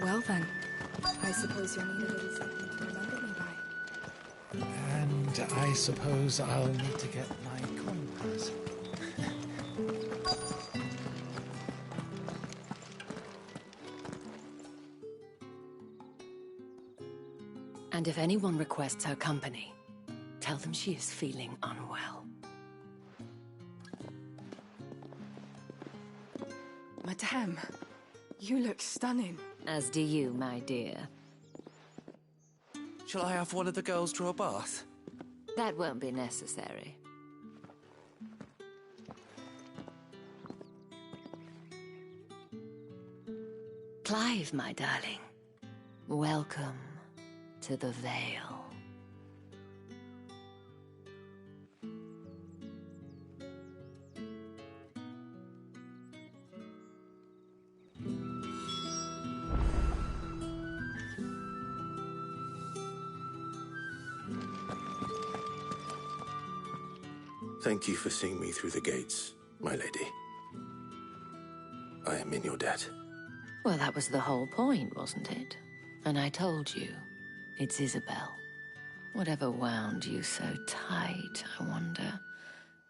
Well then, I suppose you'll need a little something to remember me by. And I suppose I'll need to get my coin purse. And if anyone requests her company, tell them she is feeling unwell. Madame, you look stunning. As do you, my dear. Shall I have one of the girls draw a bath? That won't be necessary. Clive, my darling. Welcome to the Vale. Thank you for seeing me through the gates, my lady. I am in your debt. Well, that was the whole point, wasn't it? And I told you, it's Isabel. Whatever wound you so tight, I wonder.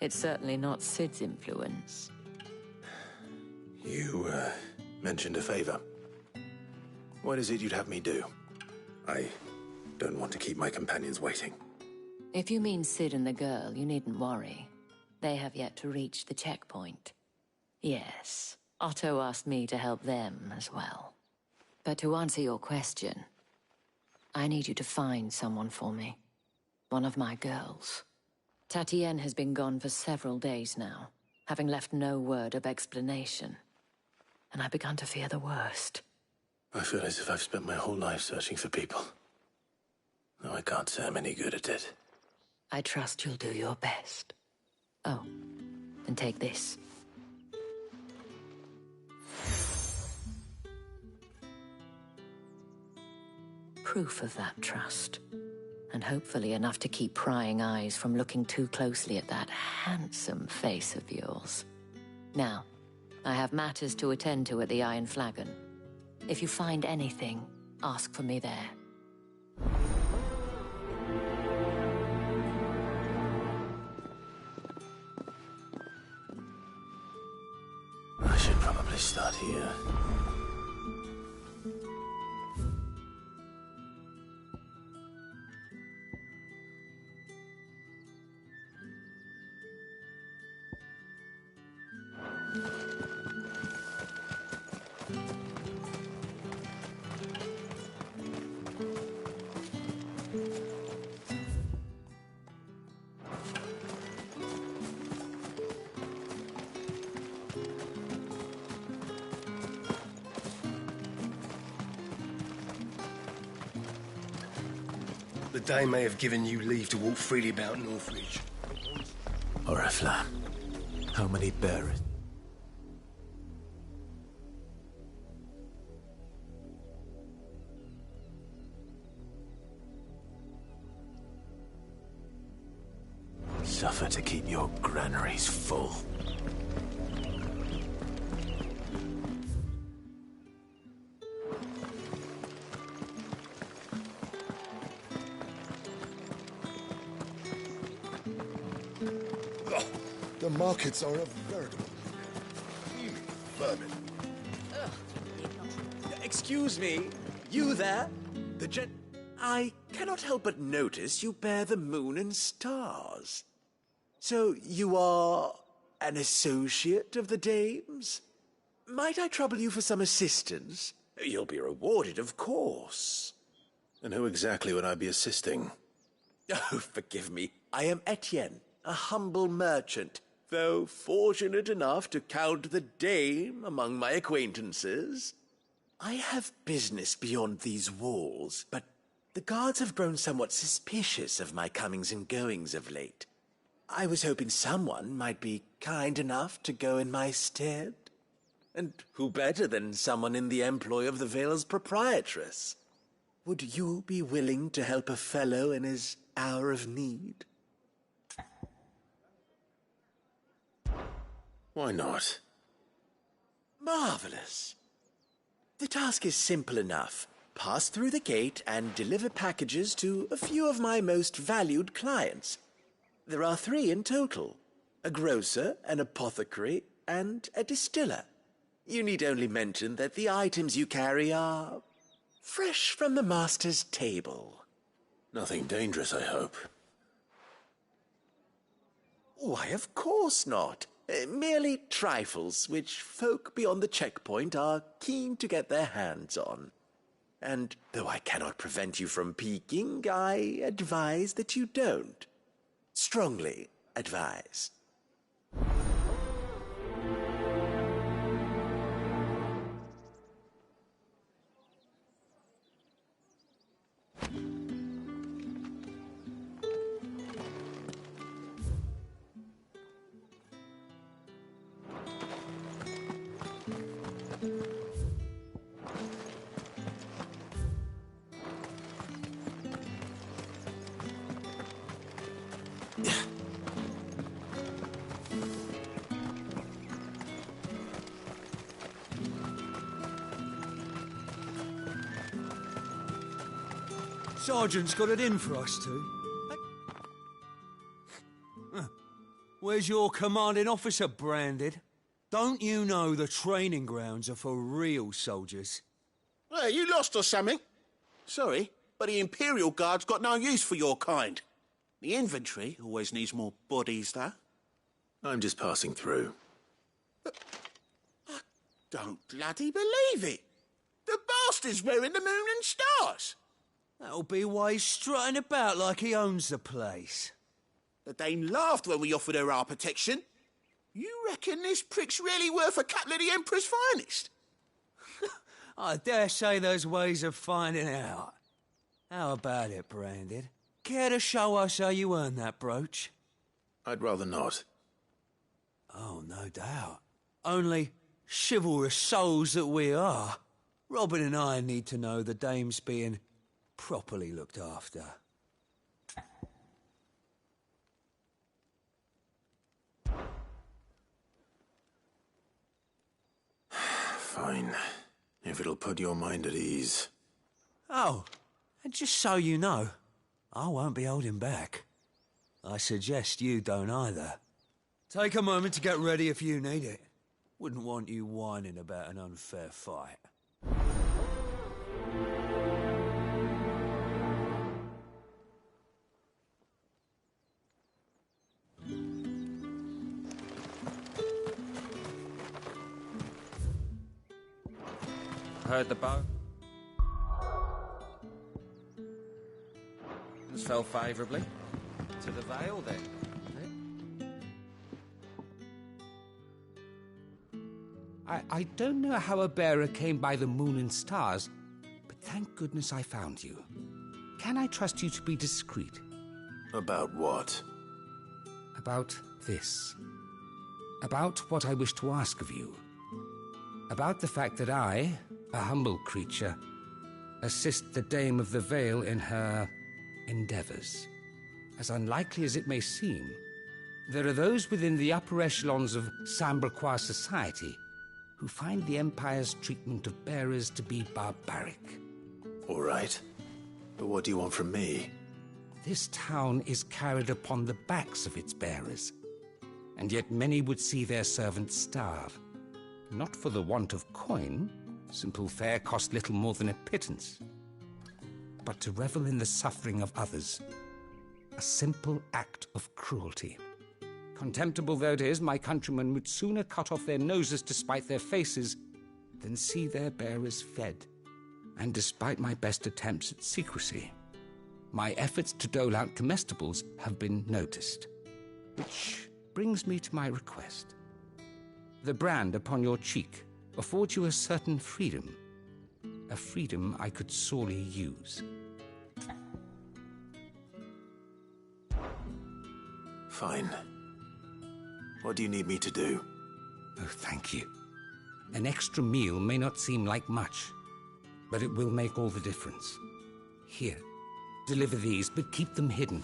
It's certainly not Sid's influence. You, mentioned a favor. What is it you'd have me do? I don't want to keep my companions waiting. If you mean Sid and the girl, you needn't worry. They have yet to reach the checkpoint. Yes, Otto asked me to help them as well. But to answer your question, I need you to find someone for me. One of my girls. Tatienne has been gone for several days now, having left no word of explanation. And I've begun to fear the worst. I feel as if I've spent my whole life searching for people. Though I can't say I'm any good at it. I trust you'll do your best. Oh, and take this. Proof of that trust. And hopefully enough to keep prying eyes from looking too closely at that handsome face of yours. Now, I have matters to attend to at the Iron Flagon. If you find anything, ask for me there. I should probably start here. The Dame may have given you leave to walk freely about Northridge. Oriflamme, how many bearers? Suffer to keep your granaries full. The markets are a veritable vermin. Excuse me, you there? I cannot help but notice you bear the moon and stars. So you are an associate of the Dame's? Might I trouble you for some assistance? You'll be rewarded, of course. And who exactly would I be assisting? Oh, forgive me. I am Etienne, a humble merchant, though fortunate enough to count the Dame among my acquaintances. I have business beyond these walls, but the guards have grown somewhat suspicious of my comings and goings of late. I was hoping someone might be kind enough to go in my stead. And who better than someone in the employ of the Vale's proprietress? Would you be willing to help a fellow in his hour of need? Why not? Marvelous. The task is simple enough. Pass through the gate and deliver packages to a few of my most valued clients. There are 3 in total: a grocer, an apothecary, and a distiller. You need only mention that the items you carry are fresh from the master's table. Nothing dangerous, I hope. Why, of course not. Merely trifles which folk beyond the checkpoint are keen to get their hands on. And though I cannot prevent you from peeking, I advise that you don't. Strongly advise. Sergeant's got it in for us two. Where's your commanding officer, Branded? Don't you know the training grounds are for real soldiers? Hey, you lost or something? Sorry, but the Imperial Guard's got no use for your kind. The infantry always needs more bodies, though. I'm just passing through. I don't bloody believe it. The bastard's wearing the moon and stars. That'll be why he's strutting about like he owns the place. The Dame laughed when we offered her our protection. You reckon this prick's really worth a couple of the Emperor's finest? I dare say there's ways of finding out. How about it, Branded? Care to show us how you earned that brooch? I'd rather not. Oh, no doubt. Only chivalrous souls that we are, Robin and I need to know the Dame's being properly looked after. Fine. If it'll put your mind at ease. Oh, and just so you know, I won't be holding back. I suggest you don't either. Take a moment to get ready if you need it. Wouldn't want you whining about an unfair fight. Heard the bow. This fell favourably to the Vale, then. I don't know how a bearer came by the moon and stars, but thank goodness I found you. Can I trust you to be discreet? About what? About this. About what I wish to ask of you. About the fact that I, a humble creature, assist the Dame of the Vale in her endeavours. As unlikely as it may seem, there are those within the upper echelons of Samberquois society who find the Empire's treatment of bearers to be barbaric. All right. But what do you want from me? This town is carried upon the backs of its bearers, and yet many would see their servants starve. Not for the want of coin, simple fare cost little more than a pittance, but to revel in the suffering of others, a simple act of cruelty. Contemptible though it is, my countrymen would sooner cut off their noses to spite their faces than see their bearers fed. And despite my best attempts at secrecy, my efforts to dole out comestibles have been noticed. Which brings me to my request. The brand upon your cheek affords you a certain freedom. A freedom I could sorely use. Fine. What do you need me to do? Oh, thank you. An extra meal may not seem like much, but it will make all the difference. Here, deliver these, but keep them hidden.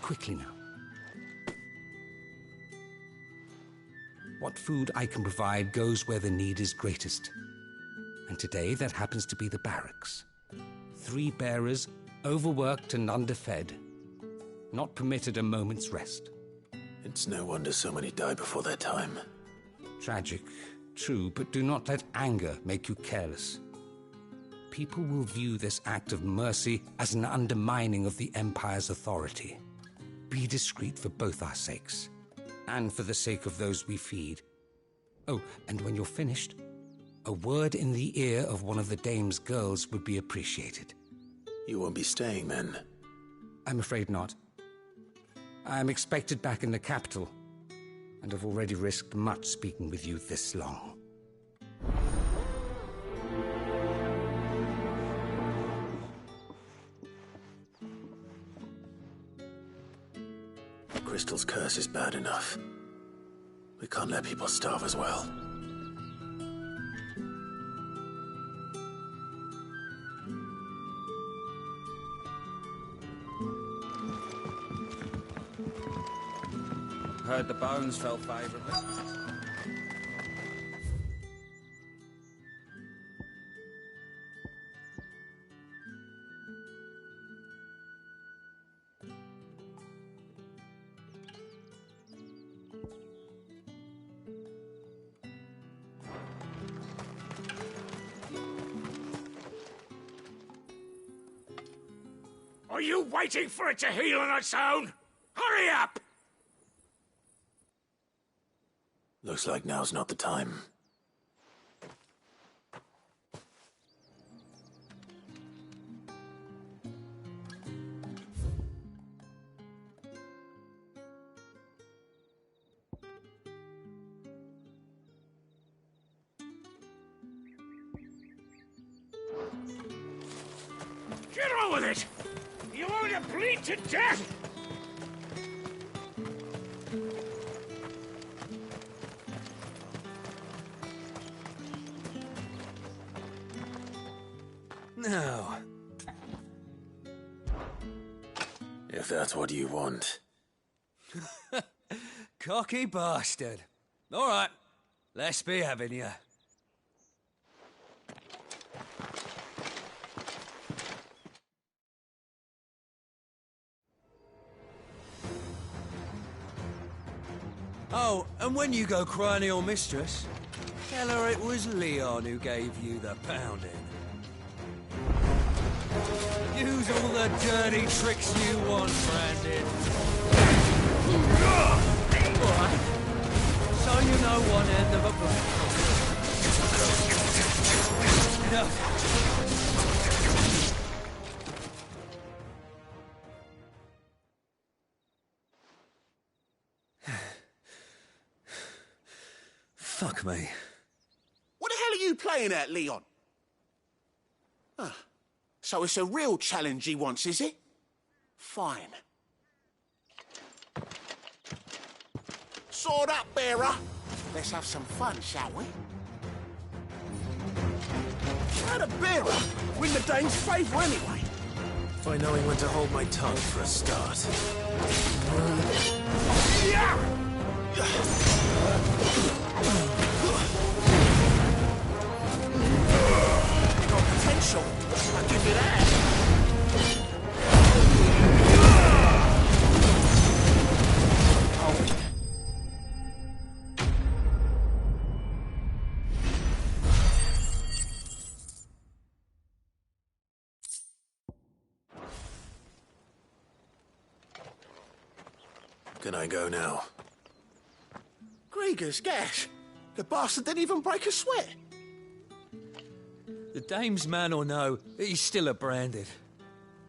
Quickly now. What food I can provide goes where the need is greatest. And today that happens to be the barracks. 3 bearers, overworked and underfed, not permitted a moment's rest. It's no wonder so many die before their time. Tragic, true, but do not let anger make you careless. People will view this act of mercy as an undermining of the Empire's authority. Be discreet for both our sakes, and for the sake of those we feed. Oh, and when you're finished, a word in the ear of one of the dame's girls would be appreciated. You won't be staying, then? I'm afraid not. I'm expected back in the capital, and have already risked much speaking with you this long. Crystal's curse is bad enough. We can't let people starve as well. Heard the bones fell favourably. Are you waiting for it to heal on its own? Hurry up! Looks like now's not the time. Get on with it! You want to bleed to death? No. If that's what you want. Cocky bastard. All right, let's be having you. Oh, and when you go cry to your mistress, tell her it was Leon who gave you the pounding. Use all the dirty tricks you want, Brandon. Alright. So you know one end of a book. Enough. Fuck me. What the hell are you playing at, Leon? So it's a real challenge he wants, is it? Fine. Sword up, bearer. Let's have some fun, shall we? How'd a bearer win the dame's favour anyway? By knowing when to hold my tongue for a start. Got potential. I'll give you that. Can I go now? Regis, gas! The bastard didn't even break a sweat. The dame's man or no, he's still a branded.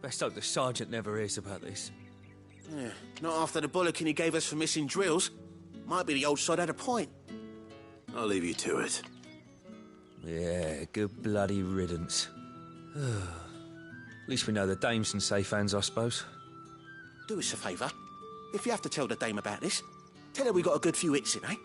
Best hope the sergeant never hears about this. Yeah, not after the bullocking he gave us for missing drills. Might be the old sod had a point. I'll leave you to it. Yeah, good bloody riddance. At least we know the dame's in safe hands, I suppose. Do us a favour. If you have to tell the dame about this, tell her we got a good few hits in, eh?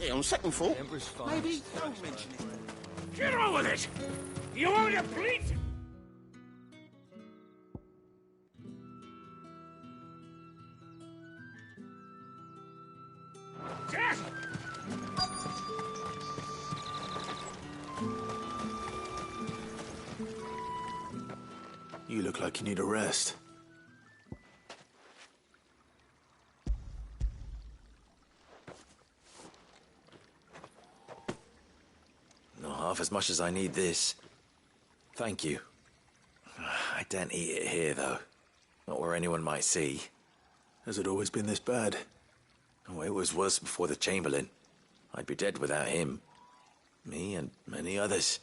Yeah, on second thought, maybe don't mention it. Get on with it! You want to bleed? Death! You look like you need a rest. Not half as much as I need this. Thank you. I daren't eat it here, though. Not where anyone might see. Has it always been this bad? Oh, it was worse before the Chamberlain. I'd be dead without him. Me and many others.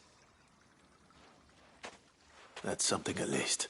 That's something at least.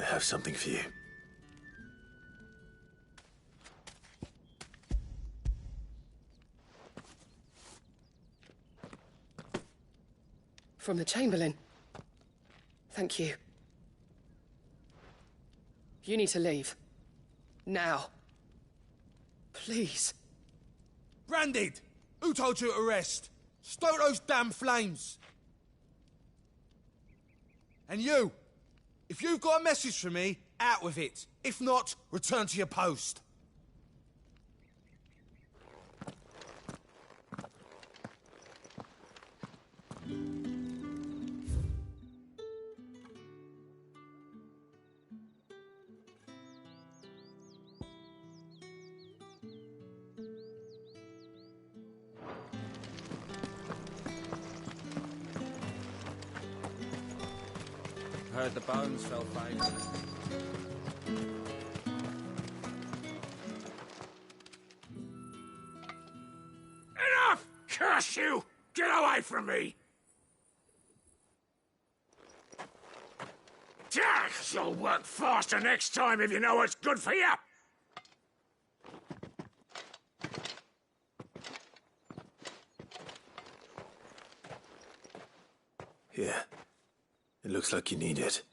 I have something for you. From the Chamberlain. Thank you. You need to leave. Now. Please. Branded! Who told you to rest? Stoke those damn flames! And you! If you've got a message for me, out with it. If not, return to your post. Heard the bones fell favourably. Enough! Curse you! Get away from me! You'll work faster next time if you know what's good for you! Here. It looks like you need it.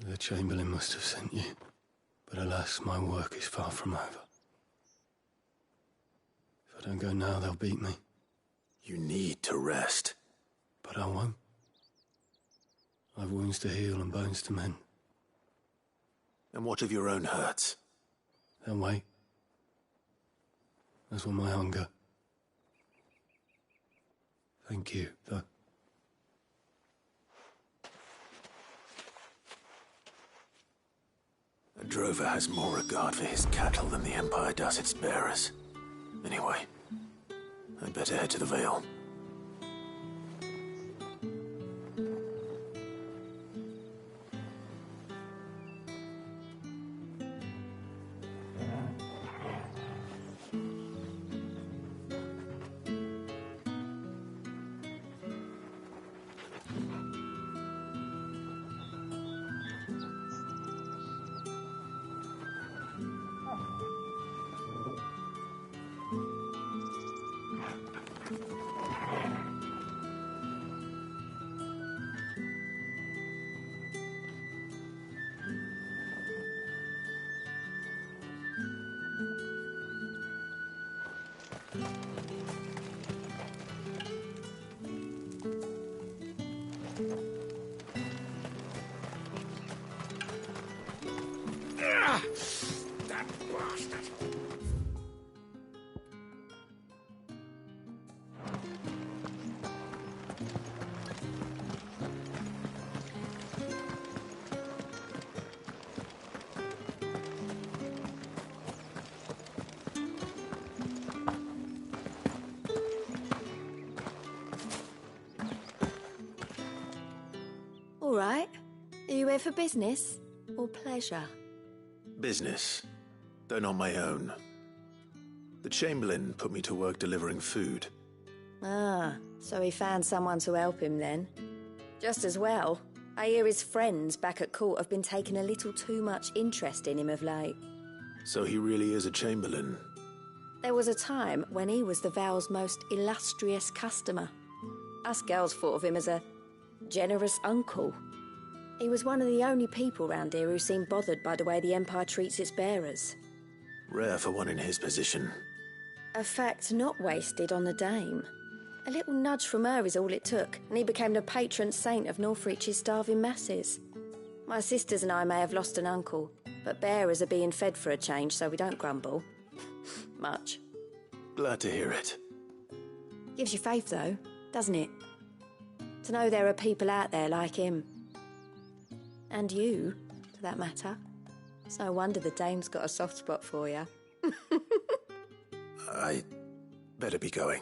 The Chamberlain must have sent you, but alas, my work is far from over. If I don't go now, they'll beat me. You need to rest. But I won't. I've wounds to heal and bones to mend. And what of your own hurts? They'll wait. As will my hunger. Thank you, though. A drover has more regard for his cattle than the Empire does its bearers. Anyway, I'd better head to the Vale. That bastard! All right. Are you here for business or pleasure? Business, though not my own. The Chamberlain put me to work delivering food. Ah, so he found someone to help him then. Just as well. I hear his friends back at court have been taking a little too much interest in him of late. So he really is a Chamberlain. There was a time when he was the Vale's most illustrious customer. Us girls thought of him as a generous uncle. He was one of the only people round here who seemed bothered by the way the Empire treats its bearers. Rare for one in his position. A fact not wasted on the Dame. A little nudge from her is all it took, and he became the patron saint of Northreach's starving masses. My sisters and I may have lost an uncle, but bearers are being fed for a change, so we don't grumble. Much. Glad to hear it. Gives you faith, though, doesn't it? To know there are people out there like him. And you, for that matter. It's no wonder the Dame's got a soft spot for you. I better be going.